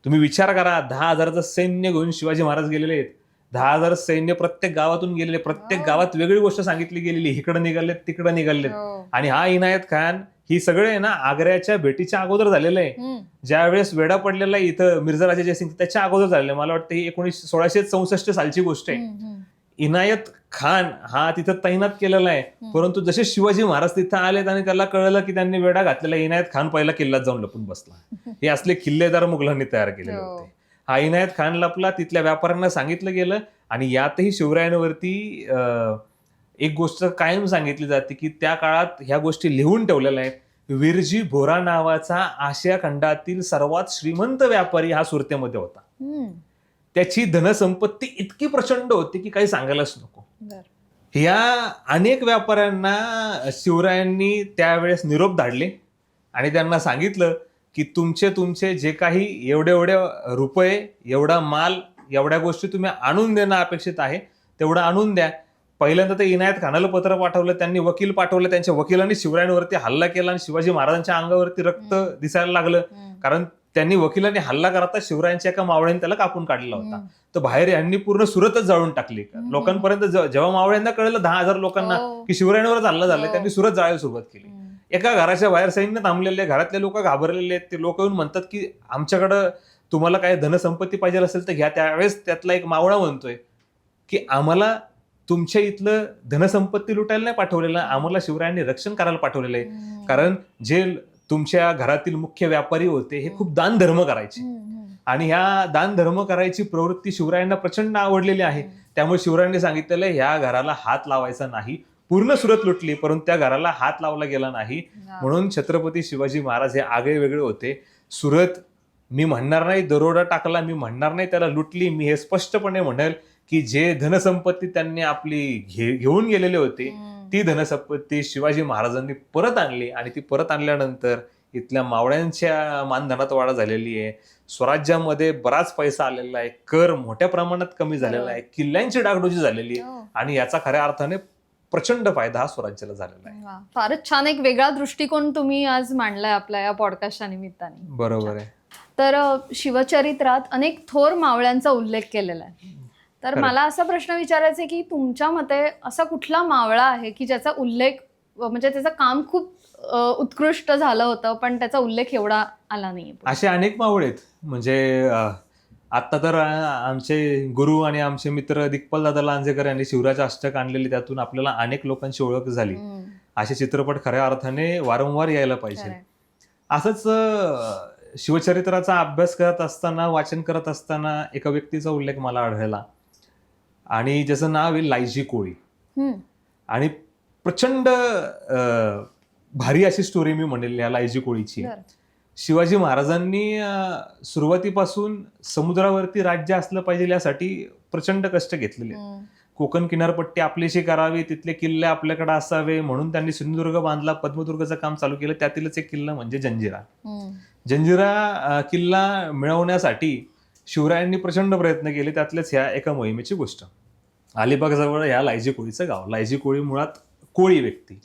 तुम्ही विचार करा, 10,000चं सैन्य घेऊन शिवाजी महाराज गेलेले आहेत. 10,000 सैन्य प्रत्येक गावातून गेलेले, प्रत्येक गावात वेगळी गोष्ट सांगितली गेलेली, इकडे निघालेत तिकडे निघालेत. आणि हा इनायत खान ही सगळे आहे ना आग्र्याच्या भेटीच्या अगोदर झालेलं आहे. ज्या वेळेस वेढा पडलेला आहे इथं मिर्झा राजा जयसिंग त्याच्या अगोदर झालेलं आहे. मला वाटतं ही 1664 सालची गोष्ट आहे. इनायत खान हा तिथं तैनात केलेला आहे. परंतु जसे शिवाजी महाराज तिथं आलेत आणि त्याला कळलं की त्यांनी वेढा घातलेला, इनायत खान पहिला किल्ल्यात जाऊन लपून बसला. हे असले किल्लेदार मुघलांनी तयार केलेले होते. हा इनायत खान लपला, तिथल्या व्यापाऱ्यांना सांगितलं गेलं. आणि यातही शिवरायांवरती एक गोष्ट कायम सांगितली जाते की त्या काळात ह्या गोष्टी लिहून ठेवलेल्या आहेत. विरजी भोरा नावाचा आशिया खंडातील सर्वात श्रीमंत व्यापारी हा सुरतेमध्ये होता. त्याची धनसंपत्ती इतकी प्रचंड होती की काही सांगायलाच नको. या अनेक व्यापाऱ्यांना शिवरायांनी त्यावेळेस निरोप धाडले आणि त्यांना सांगितलं की तुमचे जे काही एवढे रुपये, एवढा माल, एवढ्या गोष्टी तुम्ही आणून देणं अपेक्षित आहे तेवढं आणून द्या. पहिल्यांदा ते इनायत खानाला पत्र पाठवलं, त्यांनी वकील पाठवलं, त्यांच्या वकिलांनी शिवरायांवरती हल्ला केला आणि शिवाजी महाराजांच्या अंगावरती रक्त दिसायला लागलं. कारण त्यांनी वकिलांनी हल्ला करता शिवरायांच्या एका मावळ्याने त्याला कापून काढलेला होता. तर बाहेर यांनी पूर्ण सुरतच जाळून टाकली. लोकांपर्यंत जेव्हा मावळ्यांना कळलं 10,000 लोकांना की शिवरायांवरच हल्ला झाला, त्यांनी सुरत जाळायला सुरुवात केली. एका घराच्या बाहेर सैन्य थांबलेले, घरातले लोक घाबरलेले आहेत. ते लोक येऊन म्हणतात की आमच्याकडं तुम्हाला काय धनसंपत्ती पाहिजे असेल तर घ्या. त्यावेळेस त्यातला एक मावळा म्हणतोय की आम्हाला तुमच्या इथलं धनसंपत्ती लुटायला नाही पाठवलेलं, आम्हाला शिवरायांनी रक्षण करायला पाठवलेलं आहे. कारण जे तुमच्या घरातील मुख्य व्यापारी होते हे खूप दान धर्म करायचे आणि ह्या दान धर्म करायची प्रवृत्ती शिवरायांना प्रचंड आवडलेली आहे. त्यामुळे शिवरायांनी सांगितलेलं ह्या घराला हात लावायचा नाही. पूर्ण सुरत लुटली परंतु त्या घराला हात लावला गेला नाही. म्हणून छत्रपती शिवाजी महाराज हे आगळे वेगळे होते. सुरत मी म्हणणार नाही दरोडा टाकला, मी म्हणणार नाही त्याला लुटली, मी हे स्पष्टपणे म्हणेल की जे धनसंपत्ती त्यांनी आपली घेऊन गेलेले होते ती धनसंपत्ती शिवाजी महाराजांनी परत आणली आणि ती परत आणल्यानंतर इथल्या मावळ्यांच्या मानधनात वाढ झालेली आहे. स्वराज्यामध्ये बराच पैसा आलेला आहे, कर मोठ्या प्रमाणात कमी झालेला आहे, किल्ल्यांची डागडोजी झालेली आहे आणि याचा खऱ्या अर्थाने प्रचंड फायदा हा स्वराज्याला झालेला आहे. फारच छान एक वेगळा दृष्टिकोन तुम्ही आज मांडलाय आपल्या या पॉडकास्टच्या निमित्ताने. बरोबर आहे. तर शिवचरित्रात अनेक थोर मावळ्यांचा उल्लेख केलेला आहे. तर मला असा प्रश्न विचारायचा आहे की तुमच्या मते असा कुठला मावळा आहे की ज्याचा उल्लेख म्हणजे त्याचं काम खूप उत्कृष्ट झालं होतं पण त्याचा उल्लेख एवढा आला नाही? असे अनेक मावळे आहेत. म्हणजे आता तर आमचे गुरु आणि आमचे मित्र दिग्पाल दादा लांजेकर यांनी शिवराज अष्टक आणलेली, त्यातून आपल्याला अनेक लोकांची ओळख झाली. असे चित्रपट खऱ्या अर्थाने वारंवार यायला पाहिजे. असंच शिवचरित्राचा अभ्यास करत असताना, वाचन करत असताना एका व्यक्तीचा उल्लेख मला आढळला आणि ज्याचं नाव आहे लायजी कोळी. आणि प्रचंड भारी अशी स्टोरी मी म्हणेल या लायजी कोळीची. शिवाजी महाराजांनी सुरुवातीपासून समुद्रावरती राज्य असलं पाहिजे यासाठी प्रचंड कष्ट घेतलेले आहेत. कोकण किनारपट्टी आपलीशी करावी, तिथले किल्ले आपल्याकडे असावे म्हणून त्यांनी सिंधुदुर्ग बांधला, पद्मदुर्गचं काम चालू केलं. त्यातीलच एक किल्ला म्हणजे जंजिरा. जंजिरा किल्ला मिळवण्यासाठी शिवरायांनी प्रचंड प्रयत्न केले. त्यातलेच ह्या एका मोहिमेची गोष्ट. अलिबागजवळ ह्या लायजी कोळीचं गाव. लायजी कोळी मुळात कोळी व्यक्ती.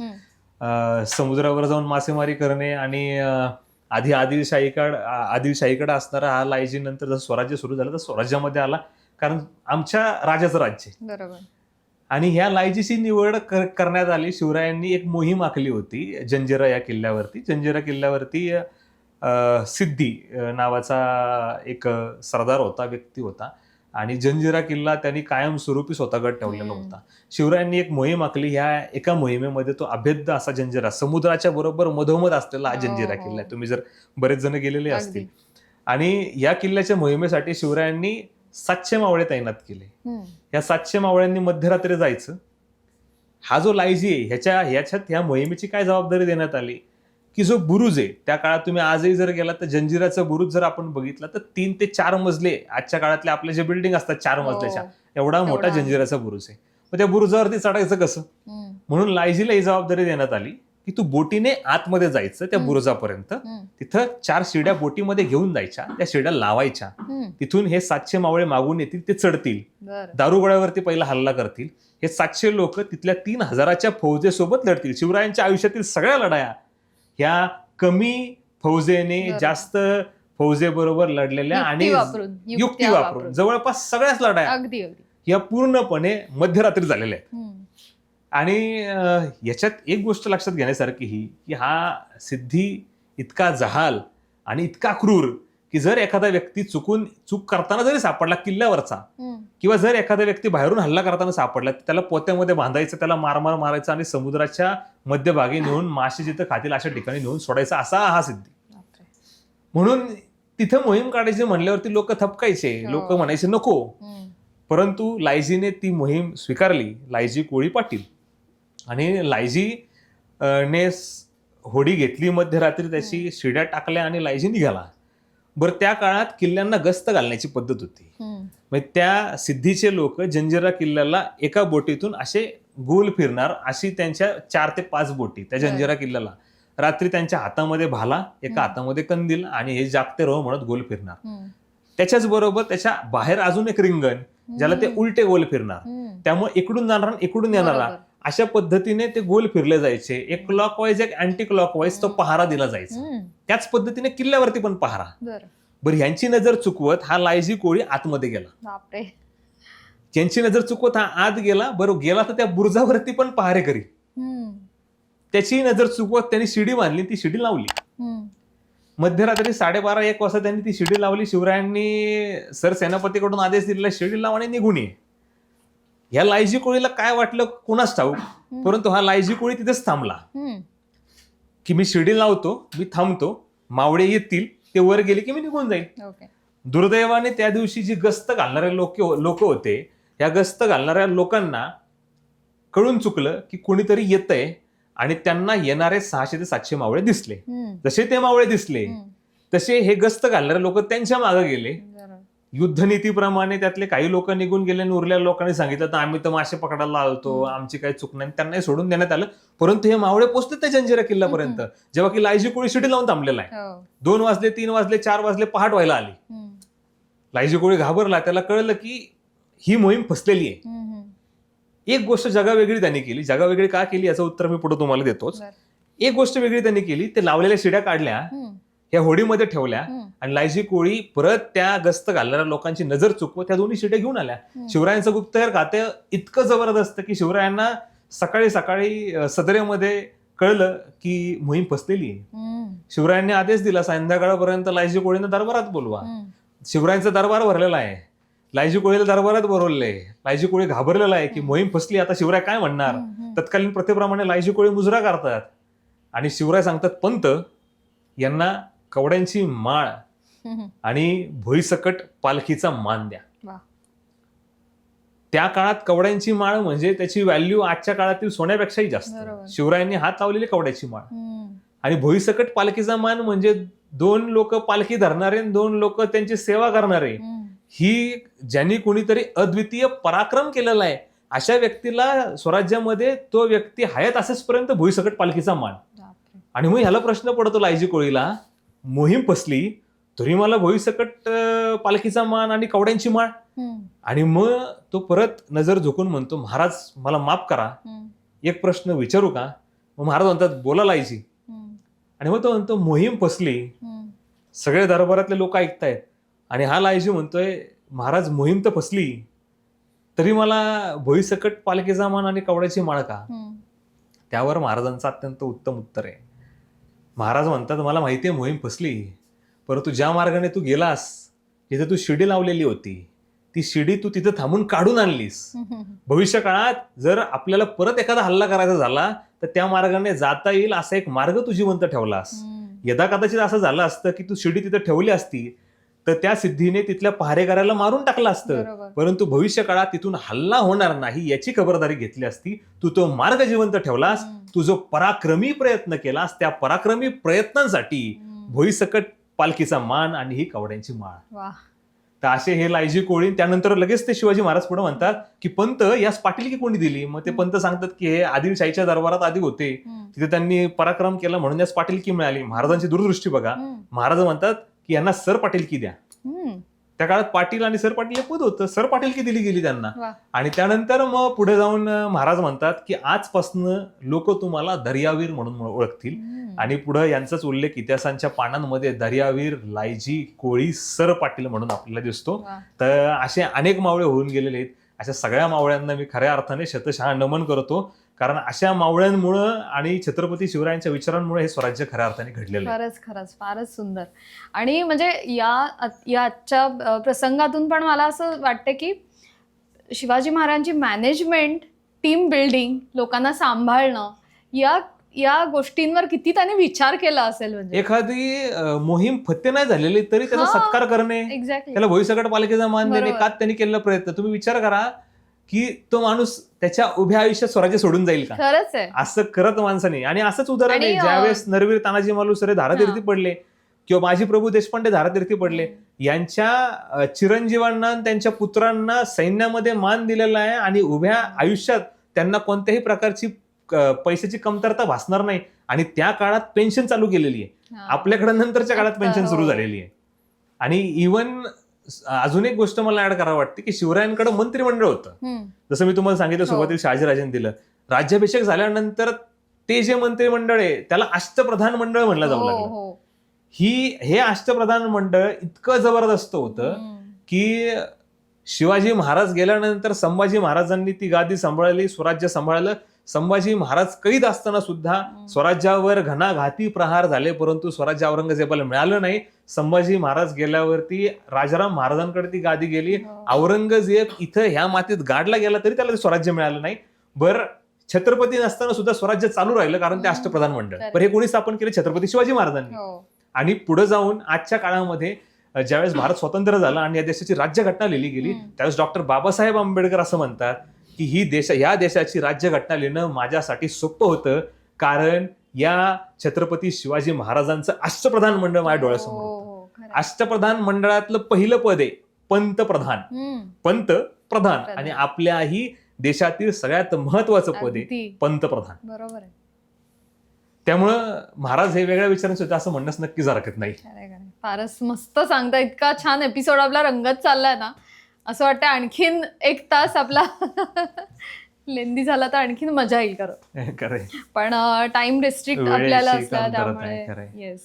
समुद्रावर जाऊन मासेमारी करणे आणि आधी आदिलशाहीकडे असणारा हा लायजी नंतर जसं स्वराज्य सुरू झालं तर स्वराज्यामध्ये आला, कारण आमच्या राजाचं राज्य. बरोबर. आणि ह्या लायजीची निवड करण्यात आली. शिवरायांनी एक मोहीम आखली होती जंजिरा या किल्ल्यावरती. जंजिरा किल्ल्यावरती सिद्धी नावाचा एक सरदार होता, व्यक्ती होता, आणि जंजिरा किल्ला त्यांनी कायमस्वरूपी स्वतःकडे ठेवलेला होता. शिवरायांनी एक मोहीम आखली. ह्या एका मोहिमेमध्ये तो अभेद्य असा जंजिरा, समुद्राच्या बरोबर मधोमध असलेला हा जंजिरा किल्ला. तुम्ही जर बरेच जण गेलेले असतील. आणि या किल्ल्याच्या मोहिमेसाठी शिवरायांनी 700 मावळे तैनात केले. या 700 मावळ्यांनी मध्यरात्री जायचं. हा जो लायजी आहे ह्याच्यात ह्या मोहिमेची काय जबाबदारी देण्यात आली की जो बुरुज आहे, त्या काळात तुम्ही आजही जर गेला तर जंजिराचा बुरुज जर आपण बघितला तर 3 ते 4 मजले, आजच्या काळातले आपले जे बिल्डिंग असतात 4 मजल्याच्या, एवढा मोठा जंजिराचा बुरुज आहे. मग त्या बुरुजावरती चढायचं कसं, म्हणून लायजीला ही जबाबदारी देण्यात आली की तू बोटीने आतमध्ये जायचं त्या बुरुजापर्यंत. तिथं 4 शिड्या बोटीमध्ये घेऊन जायच्या, त्या शिड्या लावायच्या. तिथून हे 700 मावळे मागून येतील, ते चढतील, दारुगोळ्यावरती पहिला हल्ला करतील. हे 700 लोक तिथल्या 3000च्या फौजेसोबत लढतील. शिवरायांच्या आयुष्यातील सगळ्या लढाया ह्या कमी फौजेने जास्त फौजेबरोबर लढलेल्या आणि युक्ती वापरून जवळपास सगळ्याच लढाया या पूर्णपणे मध्यरात्री झालेल्या आहेत. आणि याच्यात एक गोष्ट लक्षात घेण्यासारखी ही की हा सिद्धी इतका जहाल आणि इतका क्रूर की जर एखादा व्यक्ती चूक करताना जरी सापडला किल्ल्यावरचा, किंवा जर एखादा व्यक्ती बाहेरून हल्ला करताना सापडला, त्याला पोत्यामध्ये बांधायचं, त्याला मारमार मारायचं आणि समुद्राच्या मध्यभागी नेऊन मासे जिथं खातील अशा ठिकाणी नेऊन सोडायचा, असा हा सिद्धी. म्हणून तिथं मोहीम काढायची म्हणल्यावरती लोक थपकायचे, लोक म्हणायचे नको. परंतु लायजीने ती मोहीम स्वीकारली, लायजी कोळी पाटील. आणि लायजी ने होडी घेतली मध्यरात्री, त्याची शिड्या टाकल्या आणि लायजी निघाला. बरं, त्या काळात किल्ल्यांना गस्त घालण्याची पद्धत होती. म्हणजे त्या सिद्धीचे लोक जंजिरा किल्ल्याला एका बोटीतून असे गोल फिरणार, अशी त्यांच्या 4 ते 5 बोटी त्या जंजिरा किल्ल्याला. रात्री त्यांच्या हातामध्ये भाला, एका हातामध्ये कंदील, आणि हे जागते रहो म्हणत गोल फिरणार. त्याच्याच बरोबर त्याच्या बाहेर अजून एक रिंगण, ज्याला ते उलटे गोल फिरणार. त्यामुळे इकडून जाणारा इकडून येणारा अशा पद्धतीने ते गोल फिरले जायचे. एक क्लॉकवाईज एक अँटी क्लॉकवाईज तो पहारा दिला जायचा. त्याच पद्धतीने किल्ल्यावरती पण पहारा. बरं, ह्यांची नजर चुकवत हा लायजी कोळी आतमध्ये गेला. ज्यांची नजर चुकवत हा आत गेला. बरोबर, गेला तर त्या बुरुजावरती पण पहारे करी. त्याची नजर चुकवत त्यांनी शिडी बांधली, ती शिडी लावली. मध्यरात्री 12:30-1 वाजता त्यांनी ती शिडी लावली. शिवरायांनी सरसेनापतीकडून आदेश दिलेला, शिडी लाव आणि निघून ये. ह्या लायजी कोळीला काय वाटलं कुणास ठाऊक, परंतु हा लायजी कोळी तिथेच थांबला की मी शिडी लावतो, मी थांबतो, मावळे येतील, ते वर गेले की मी निघून जाईल. दुर्दैवाने त्या दिवशी जी गस्त घालणारे लोक होते, या गस्त घालणाऱ्या लोकांना कळून चुकलं की कोणीतरी येतंय, आणि त्यांना येणारे 600 ते 700 मावळे दिसले. जसे ते मावळे दिसले तसे हे गस्त घालणारे लोक त्यांच्या मागे गेले. युद्धनीतीप्रमाणे त्यातले काही लोक निघून गेले आणि उरलेल्या लोकांनी सांगितलं तर आम्ही तर मासे पकडायला आलतो, आमची काही चूक नाही, त्यांनाही सोडून देण्यात आलं. परंतु हे मावळे पोहोचले त्या जंजिरा किल्ल्यापर्यंत, जेव्हा की लायजी कोळी शिडी लावून थांबलेला आहे. 2 वाजले, 3 वाजले, 4 वाजले, पहाट व्हायला आली. लायजी कोळी घाबरला, त्याला कळलं की ही मोहीम फसलेली आहे. एक गोष्ट जगावेगळी त्यांनी केली. जगावेगळी का केली याचं उत्तर मी पुढे तुम्हाला देतोच. एक गोष्ट वेगळी त्यांनी केली, ते लावलेल्या शिड्या काढल्या, ह्या होडीमध्ये ठेवल्या, आणि लायजी कोळी परत त्या गस्त घालणाऱ्या लोकांची नजर चुकवत त्या दोन्ही शिड्या घेऊन आल्या. शिवरायांचं गुप्तहेर खाते इतकं जबरदस्त की शिवरायांना सकाळी सकाळी सदरेमध्ये कळलं की मोहीम फसलेली आहे. शिवरायांनी आदेश दिला, संध्याकाळपर्यंत लायजी कोळीनं दरबारात बोलवा. शिवरायांचा दरबार भरलेला आहे, लायजी कोळीला दरबारात बोलवलंय. लायजी कोळी घाबरलेला आहे की मोहीम फसली, आता शिवराय काय म्हणणार. तत्कालीन प्रथेप्रमाणे लायजी कोळी मुजरा करतात आणि शिवराय सांगतात, पंत यांना कवड्यांची माळ आणि भुईसकट पालखीचा मान द्या. त्या काळात कवड्यांची माळ म्हणजे त्याची व्हॅल्यू आजच्या काळातील सोन्यापेक्षाही जास्त. शिवरायांनी हात लावलेली कवड्याची माळ आणि भुईसकट पालखीचा मान म्हणजे 2 लोक पालखी धरणारे आणि 2 लोक त्यांची सेवा करणारे, ही ज्यांनी कोणीतरी अद्वितीय पराक्रम केलेला आहे अशा व्यक्तीला स्वराज्यामध्ये तो व्यक्ती हयात असेपर्यंत भुईसकट पालखीचा मान. आणि मग ह्याला प्रश्न पडतो लायजी कोळीला, मोहीम फसली तरी मला भुईसकट पालखीचा मान आणि कवड्यांची माळ. आणि मग तो परत नजर झुकून म्हणतो, महाराज मला माफ करा, एक प्रश्न विचारू का? मग महाराज म्हणतात, बोला लायजी. आणि मग तो म्हणतो, मोहीम फसली, सगळे दरबारातले लोक ऐकतायत आणि हा लायजी म्हणतोय, महाराज मोहीम तर फसली तरी मला भुईसकट पालखीचा मान आणि कवड्याची माळ का? त्यावर महाराजांचं अत्यंत उत्तम उत्तर आहे. महाराज म्हणतात, मला माहिती आहे मोहीम फसली, परंतु ज्या मार्गाने तू गेलास तिथे तू शिडी लावलेली होती, ती शिडी तू तिथे थांबून काढून आणलीस. भविष्य काळात जर आपल्याला परत एखादा हल्ला करायचा झाला तर त्या मार्गाने जाता येईल असा एक मार्ग तू जिवंत ठेवलास. यदा कदाचित असं झालं असतं की तू शिडी तिथे ठेवली असती तर त्या सिद्धीने तिथल्या पहारेकऱ्याला मारून टाकलं असतं, परंतु भविष्य काळात तिथून हल्ला होणार नाही याची खबरदारी घेतली असती. तू तो मार्ग जिवंत ठेवलास, तू जो पराक्रमी प्रयत्न केलास त्या पराक्रमी प्रयत्नांसाठी भुईसकट पालखीचा मान आणि ही कवड्यांची माळ. तर असे हे लायजी कोळी. त्यानंतर लगेच ते शिवाजी महाराज पुढे म्हणतात की पंत यास पाटीलकी कोणी दिली? मग ते पंत सांगतात की हे आदिलशाहीच्या दरबारात आधी होते, तिथे त्यांनी पराक्रम केला म्हणून यास पाटीलकी मिळाली. महाराजांची दूरदृष्टी बघा. महाराज म्हणतात की यांना सर पाटीलकी द्या. त्या काळात पाटील आणि सर पाटील हे पद होतं, सर पाटीलकी दिली गेली त्यांना. आणि त्यानंतर मग पुढे जाऊन महाराज म्हणतात की आजपासून लोक तुम्हाला दर्यावीर म्हणून ओळखतील. आणि पुढे यांचाच उल्लेख इतिहासांच्या पानांमध्ये दर्यावीर लायजी कोळी सर पाटील म्हणून आपल्याला दिसतो. तर असे अनेक मावळे होऊन गेलेले आहेत. अशा सगळ्या मावळ्यांना मी खऱ्या अर्थाने शतशः नमन करतो, कारण अशा मावळ्यांमुळं आणि छत्रपती शिवरायांच्या विचारांमुळे हे स्वराज्य खऱ्या अर्थाने घडलेलं आहे. खरंच फारच सुंदर. आणि म्हणजे या आजच्या प्रसंगातून पण मला असं वाटतं की शिवाजी महाराजांची मॅनेजमेंट, टीम बिल्डिंग, लोकांना सांभाळणं या गोष्टींवर किती त्याने विचार केला असेल. म्हणजे एखादी मोहीम फत्ते नाही झालेली तरी त्याचा सत्कार करणे, त्याला भुईसकट पालखीचा मान देणे, का त्यांनी केलेला प्रयत्न. तुम्ही विचार करा की तो माणूस त्याच्या उभ्या आयुष्यात स्वराज्य सोडून जाईल का? खरंच आहे. असं करत माणसाने. आणि असंच उदाहरण आहे, ज्यावेळेस नरवीर तानाजी मालुसरे धारातीर्थी पडले किंवा माजी प्रभू देशपांडे धारातीर्थी पडले, यांच्या चिरंजीवांना त्यांच्या पुत्रांना सैन्यामध्ये मान दिलेला आहे आणि उभ्या आयुष्यात त्यांना कोणत्याही प्रकारची पैशाची कमतरता भासणार नाही. आणि त्या काळात पेन्शन चालू केलेली आहे, आपल्याकडे नंतरच्या काळात पेन्शन सुरू झालेली आहे. आणि इव्हन अजून एक गोष्ट मला ऍड करावं वाटते की शिवरायांकडे मंत्रिमंडळ होतं. जसं मी तुम्हाला सांगितलं सुरुवातीला शहाजीराजांनी दिलं. राज्याभिषेक झाल्यानंतर ते जे मंत्रिमंडळ आहे त्याला अष्टप्रधान मंडळ म्हणलं जाऊ लागलं. हे अष्टप्रधान मंडळ इतकं जबरदस्त होतं की शिवाजी महाराज गेल्यानंतर संभाजी महाराजांनी ती गादी सांभाळली, स्वराज्य सांभाळलं. संभाजी महाराज कैद असताना सुद्धा स्वराज्यावर घणाघाती प्रहार झाले, परंतु स्वराज्य औरंगजेबाला मिळालं नाही. संभाजी महाराज गेल्यावरती राजाराम महाराजांकडे ती गादी गेली. औरंगजेब इथं ह्या मातीत गाडला गेला तरी त्याला स्वराज्य मिळालं नाही. बरं, छत्रपती नसताना सुद्धा स्वराज्य चालू राहिलं कारण ते अष्टप्रधान मंडळ. पण हे कोणी स्थापन केले? छत्रपती शिवाजी महाराजांनी. आणि पुढे जाऊन आजच्या काळामध्ये ज्यावेळेस भारत स्वतंत्र झाला आणि या देशाची राज्यघटना लिहिली गेली त्यावेळेस डॉक्टर बाबासाहेब आंबेडकर असं म्हणतात की या देशाची राज्यघटना लिहिणं माझ्यासाठी सोपं होतं, कारण या छत्रपती शिवाजी महाराजांचं अष्टप्रधान मंडळ माझ्या डोळ्यासमोर होतं. अष्टप्रधान मंडळातलं पहिलं पद आहे पंतप्रधान. पंतप्रधान. आणि आपल्याही देशातील सगळ्यात महत्वाचं पद आहे पंतप्रधान. बरोबर आहे. त्यामुळं महाराज हे वेगळ्या विचारांचे होते असं म्हणणंच नक्कीच हरकत नाही. फारच मस्त सांगता. इतका छान एपिसोड आपला रंगत चाललाय ना, असं वाटतं आणखीन 1 तास आपला लेंदी झाला तर आणखीन मजा येईल. खरं पण टाइम रिस्ट्रिक्ट आपल्याला असतं त्यामुळे. येस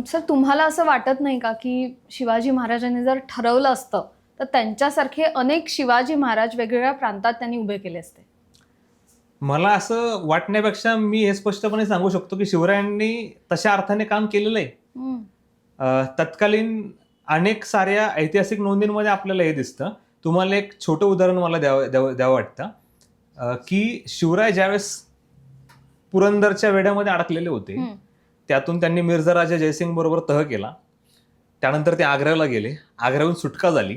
सर, तुम्हाला असं वाटत नाही का की शिवाजी महाराजांनी जर ठरवलं असतं तर त्यांच्यासारखे अनेक शिवाजी महाराज वेगवेगळ्या प्रांतात त्यांनी उभे केले असते? मला असं वाटण्यापेक्षा मी हे स्पष्टपणे सांगू शकतो की शिवरायांनी तशा अर्थाने काम केलेलं आहे. तत्कालीन अनेक साऱ्या ऐतिहासिक नोंदींमध्ये आपल्याला हे दिसतं. तुम्हाला एक छोटं उदाहरण मला द्यावं वाटतं की शिवराय ज्यावेळेस पुरंदरच्या वेढ्यामध्ये अडकलेले होते, त्यातून त्यांनी मिर्झा राजा जयसिंग बरोबर तह केला. त्यानंतर ते आग्र्याला गेले, आग्र्याहून सुटका झाली.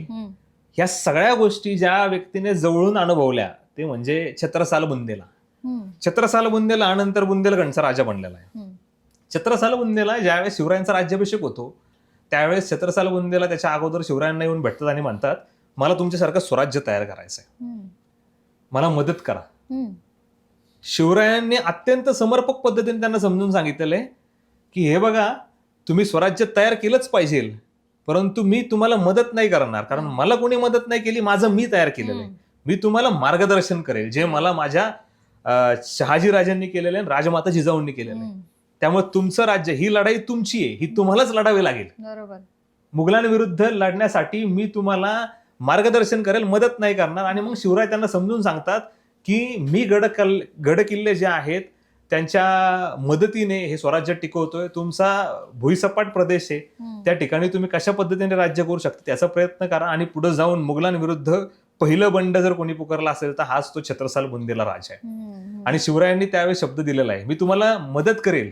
ह्या सगळ्या गोष्टी ज्या व्यक्तीने जवळून अनुभवल्या ते म्हणजे छत्रसाल बुंदेला. छत्रसाल बुंदेला नंतर बुंदेलखंडचा राजा बनलेला आहे. छत्रसाल बुंदेला ज्यावेळेस शिवरायांचा राज्याभिषेक होतो त्यावेळेस छत्रसाल बुंदेला त्याच्या अगोदर शिवरायांना येऊन भेटतात आणि म्हणतात, मला तुमच्यासारखं स्वराज्य तयार करायचं आहे, मला मदत करा. शिवरायांनी अत्यंत समर्पक पद्धतीने त्यांना समजून सांगितलेलं आहे की हे बघा, तुम्ही स्वराज्य तयार केलंच पाहिजे, परंतु मी तुम्हाला मदत नाही करणार, कारण मला कोणी मदत नाही केली, माझं मी तयार केलेलं आहे. मी तुम्हाला मार्गदर्शन करेल जे मला माझ्या शहाजी राजांनी केलेलं आहे, राजमाता जिजाऊंनी केलेलं आहे. त्यामुळे तुमचं राज्य, ही लढाई तुमची आहे, ही तुम्हालाच लढावी लागेल. बरोबर. मुघलांविरुद्ध लढण्यासाठी मी तुम्हाला मार्गदर्शन करेल, मदत नाही करणार. आणि मग शिवराय त्यांना समजून सांगतात की मी गड किल्ले जे आहेत त्यांच्या मदतीने हे स्वराज्य टिकवतोय, तुमचा भुईसपाट प्रदेश आहे, त्या ठिकाणी तुम्ही कशा पद्धतीने राज्य करू शकता त्याचा प्रयत्न करा. आणि पुढे जाऊन मुघलांविरुद्ध पहिलं बंड जर कोणी पुकारला असेल तर हाच तो छत्रसाल बुंदेला राजा आहे. आणि शिवरायांनी त्यावेळेस शब्द दिलेला आहे, मी तुम्हाला मदत करेल.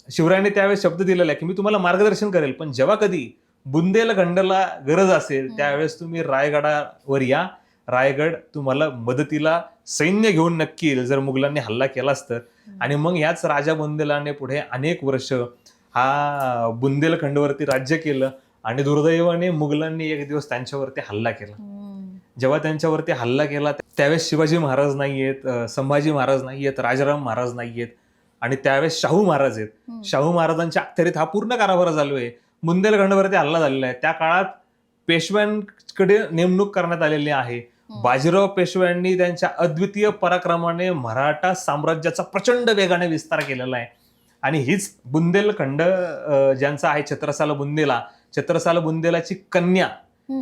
शिवरायांनी त्यावेळेस शब्द दिलेला आहे की मी तुम्हाला मार्गदर्शन करेल, पण जेव्हा कधी बुंदेलखंडला गरज असेल त्यावेळेस तुम्ही रायगडावर या, रायगड तुम्हाला मदतीला सैन्य घेऊन नक्की येईल जर मुघलांनी हल्ला केला असतं. आणि मग याच राजा बुंदेलाने पुढे अनेक वर्ष हा बुंदेलखंडवरती राज्य केलं. आणि दुर्दैवाने मुघलांनी एक दिवस त्यांच्यावरती हल्ला केला. जेव्हा त्यांच्यावरती हल्ला केला त्यावेळेस शिवाजी महाराज नाहीयेत, संभाजी महाराज नाहीयेत, राजाराम महाराज नाहीयेत, आणि त्यावेळेस शाहू महाराज आहेत. शाहू महाराजांच्या अखत्यारीत हा पूर्ण कारभार चालू आहे. बुंदेलखंडवरती हल्ला झालेला आहे. त्या काळात पेशव्यांकडे नेमणूक करण्यात आलेली आहे. बाजीराव पेशव्यांनी त्यांच्या अद्वितीय पराक्रमाने मराठा साम्राज्याचा प्रचंड वेगाने विस्तार केलेला आहे. आणि हीच बुंदेलखंड ज्यांचा आहे छत्रसाल बुंदेलाची कन्या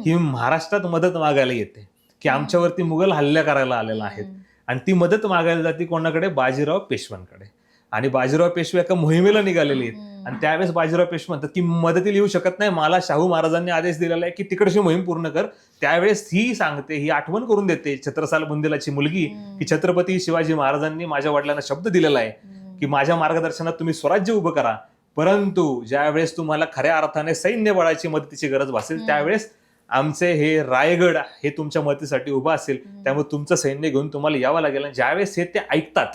ही महाराष्ट्रात मदत मागायला येते की आमच्यावरती मुघल हल्ला करायला आलेला आहेत. आणि ती मदत मागायला जाते कोणाकडे? बाजीराव पेशव्यांकडे. आणि बाजीराव पेशवे एका मोहिमेला निघालेले आहेत. आणि त्यावेळेस बाजीराव पेशवे म्हणतात की मदतीला येऊ शकत नाही, मला शाहू महाराजांनी आदेश दिलेला आहे की तिकडची मोहीम पूर्ण कर. त्यावेळेस ही सांगते, ही आठवण करून देते छत्रसाल बुंदेलाची मुलगी की छत्रपती शिवाजी महाराजांनी माझ्या वडिलांना शब्द दिलेला आहे की माझ्या मार्गदर्शनात तुम्ही स्वराज्य उभं करा, परंतु ज्यावेळेस तुम्हाला खऱ्या अर्थाने सैन्य बळाची मदतीची गरज भासेल त्यावेळेस आमचे हे रायगड हे तुमच्या मदतीसाठी उभं असेल, त्यामुळे तुमचं सैन्य घेऊन तुम्हाला यावं लागेल. आणि ज्यावेळेस हे ते ऐकतात,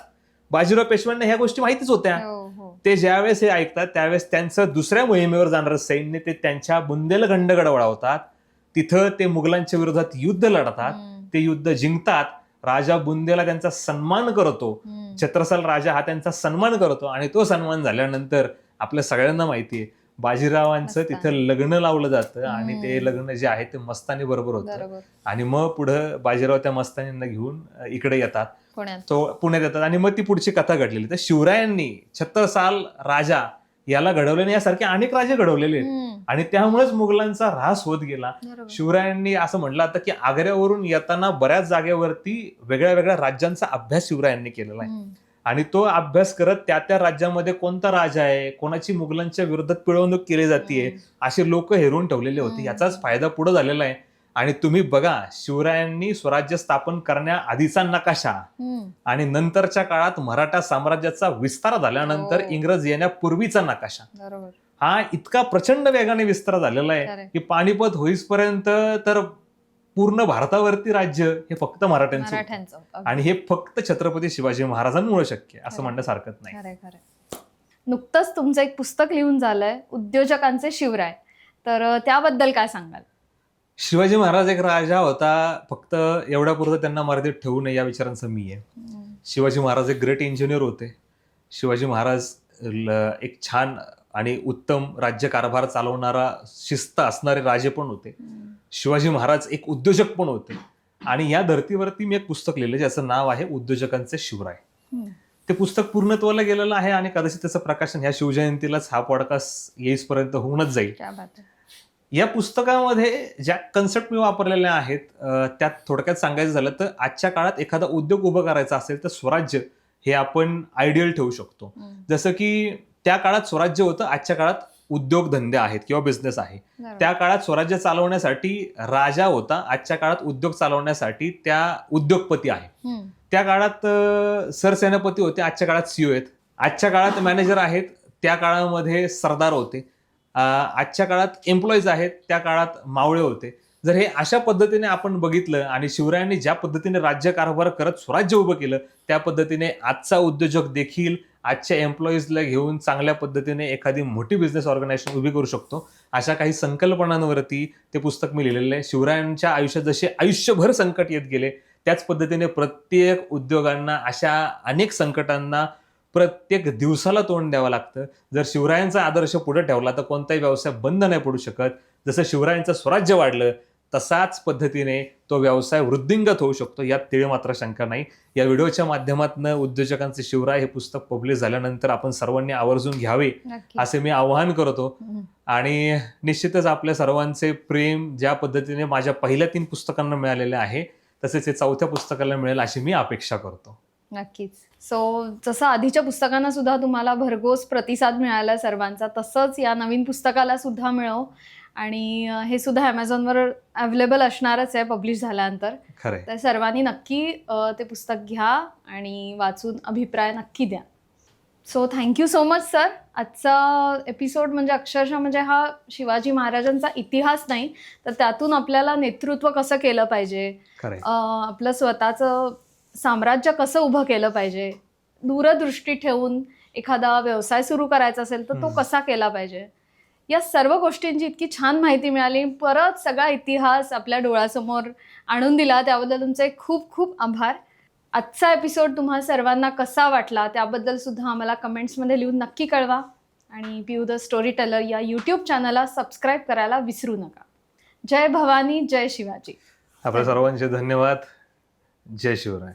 बाजीराव पेशव्यांना ह्या गोष्टी माहितीच होत्या, ते ज्यावेळेस हे ऐकतात त्यावेळेस त्यांचं दुसऱ्या मोहिमेवर जाणारं सैन्य ते त्यांच्या बुंदेलखंडकडे वळवतात. तिथं ते मुघलांच्या विरोधात युद्ध लढतात, ते युद्ध जिंकतात. राजा बुंदेला त्यांचा सन्मान करतो, छत्रसाल राजा हा त्यांचा सन्मान करतो. आणि तो सन्मान झाल्यानंतर आपल्या सगळ्यांना माहिती आहे बाजीरावांचं तिथं लग्न लावलं जातं. आणि ते लग्न जे आहे ते मस्तानी बरोबर होतं. आणि मग पुढं बाजीराव त्या मस्तानींना घेऊन इकडे येतात, पुण्यात येतात. आणि मग ती पुढची कथा घडलेली. तर शिवरायांनी छत्रसाल राजा याला घडवले, यासारखे अनेक राजे घडवलेले आहेत. आणि त्यामुळेच मुघलांचा ऱ्हास होत गेला. शिवरायांनी असं म्हटलं आता की आग्र्यावरून येताना बऱ्याच जागेवरती वेगळ्या वेगळ्या राज्यांचा अभ्यास शिवरायांनी केलेला आहे. आणि तो अभ्यास करत त्या राज्यामध्ये कोणता राजा आहे, कोणाची मुघलांच्या विरोधात पिळवणूक केली जाते, असे लोक हेरून ठेवलेले होते. याचाच फायदा पुढे झालेला आहे. आणि तुम्ही बघा, शिवरायांनी स्वराज्य स्थापन करण्याआधीचा नकाशा आणि नंतरच्या काळात मराठा साम्राज्याचा विस्तार झाल्यानंतर इंग्रज येण्यापूर्वीचा नकाशा, हा इतका प्रचंड वेगाने विस्तार झालेला आहे की पानिपत होईपर्यंत तर पूर्ण भारतावरती राज्य हे फक्त मराठ्यांचं. आणि हे फक्त छत्रपती शिवाजी महाराजांमुळे शक्य असं म्हणण्यास हरकत नाही. नुकतंच तुमचं एक पुस्तक लिहून झालंय, उद्योजकांचे शिवराय, तर त्याबद्दल काय सांगाल? शिवाजी महाराज एक राजा होता, फक्त एवढ्यापुरतं त्यांना मर्यादित ठेवू नये या विचारांचं मी आहे. शिवाजी महाराज एक ग्रेट इंजिनियर होते. शिवाजी महाराज एक छान आणि उत्तम राज्य कारभार चालवणारा शिस्त असणारे राजे पण होते. शिवाजी महाराज एक उद्योजक पण होते. आणि या धर्तीवरती मी एक पुस्तक लिहिलं ज्याचं नाव आहे उद्योजकांचे शिवराय. ते पुस्तक पूर्णत्वाला गेलेलं आहे आणि कदाचित त्याचं प्रकाशन ह्या शिवजयंतीलाच हा पॉडकास्ट येईपर्यंत होऊनच जाईल. या पुस्तकामध्ये ज्या कन्सेप्ट मी वापरलेल्या आहेत त्यात थोडक्यात सांगायचं झालं तर आजच्या काळात एखादा उद्योग उभा करायचा असेल तर स्वराज्य हे आपण आयडियल ठेवू शकतो. जसं की त्या काळात स्वराज्य होतं, आजच्या काळात उद्योगधंदे आहेत किंवा बिझनेस आहे. त्या काळात स्वराज्य चालवण्यासाठी राजा होता, आजच्या काळात उद्योग चालवण्यासाठी त्या उद्योगपती आहे. त्या काळात सरसेनापती होते, आजच्या काळात सीओ आहेत. आजच्या काळात मॅनेजर आहेत, त्या काळामध्ये सरदार होते. आजच्या काळात एम्प्लॉईज आहेत, त्या काळात मावळे होते. जर हे अशा पद्धतीने आपण बघितलं आणि शिवरायांनी ज्या पद्धतीने राज्यकारभार करत स्वराज्य उभं केलं, त्या पद्धतीने आजचा उद्योजक देखील आजच्या एम्प्लॉईजला घेऊन चांगल्या पद्धतीने एखादी मोठी बिझनेस ऑर्गनायझेशन उभी करू शकतो. अशा काही संकल्पनांवरती ते पुस्तक मी लिहिलेलं आहे. शिवरायांच्या आयुष्यात जसे आयुष्यभर संकट येत गेले, त्याच पद्धतीने प्रत्येक उद्योगांना अशा अनेक संकटांना प्रत्येक दिवसाला तोंड द्यावं लागतं. जर शिवरायांचा आदर्श पुढे ठेवला तर कोणताही व्यवसाय बंद नाही पडू शकत. जसं शिवरायांचं स्वराज्य वाढलं तसाच पद्धतीने तो व्यवसाय वृद्धिंगत होऊ शकतो, यात तीळ मात्र शंका नाही. या व्हिडिओच्या माध्यमातून उद्योजकांचे शिवराय हे पुस्तक पब्लिश झाल्यानंतर आपण सर्वांनी आवर्जून घ्यावे नक्की. असे मी आवाहन करतो. आणि निश्चितच आपल्या सर्वांचे प्रेम ज्या पद्धतीने माझ्या पहिल्या 3 पुस्तकांना मिळालेले आहे, तसेच हे 4थ्या पुस्तकाला मिळेल अशी मी अपेक्षा करतो. नक्कीच. सो जसं आधीच्या पुस्तकांना सुद्धा तुम्हाला भरघोस प्रतिसाद मिळाला सर्वांचा, तसंच या नवीन पुस्तकाला सुद्धा मिळो. आणि हे सुद्धा ॲमेझॉनवर अवेलेबल असणारच आहे पब्लिश झाल्यानंतर. खरंय. तर सर्वांनी नक्की ते पुस्तक घ्या आणि वाचून अभिप्राय नक्की द्या. So thank you so much sir. आजचा एपिसोड म्हणजे अक्षरशः म्हणजे हा शिवाजी महाराजांचा इतिहास नाही, तर त्यातून आपल्याला नेतृत्व कसं केलं पाहिजे, खरंय. आपलं स्वतःचं साम्राज्य कसं उभं केलं पाहिजे, दूरदृष्टी ठेवून एखादा व्यवसाय सुरू करायचा असेल तर तो कसा केला पाहिजे, या सर्व गोष्टींची इतकी छान माहिती मिळाली. परत सगळा इतिहास आपल्या डोळ्यासमोर आणून दिला, त्याबद्दल तुमचे खूप खूप आभार. आजचा एपिसोड तुम्हा सर्वांना कसा वाटला त्याबद्दल सुद्धा आम्हाला कमेंट्समध्ये लिहून नक्की कळवा. आणि पिऊ द स्टोरी टेलर या यूट्यूब चॅनलला सबस्क्राईब करायला विसरू नका. जय भवानी, जय शिवाजी. आपल्या सर्वांचे धन्यवाद. जय शिवराय.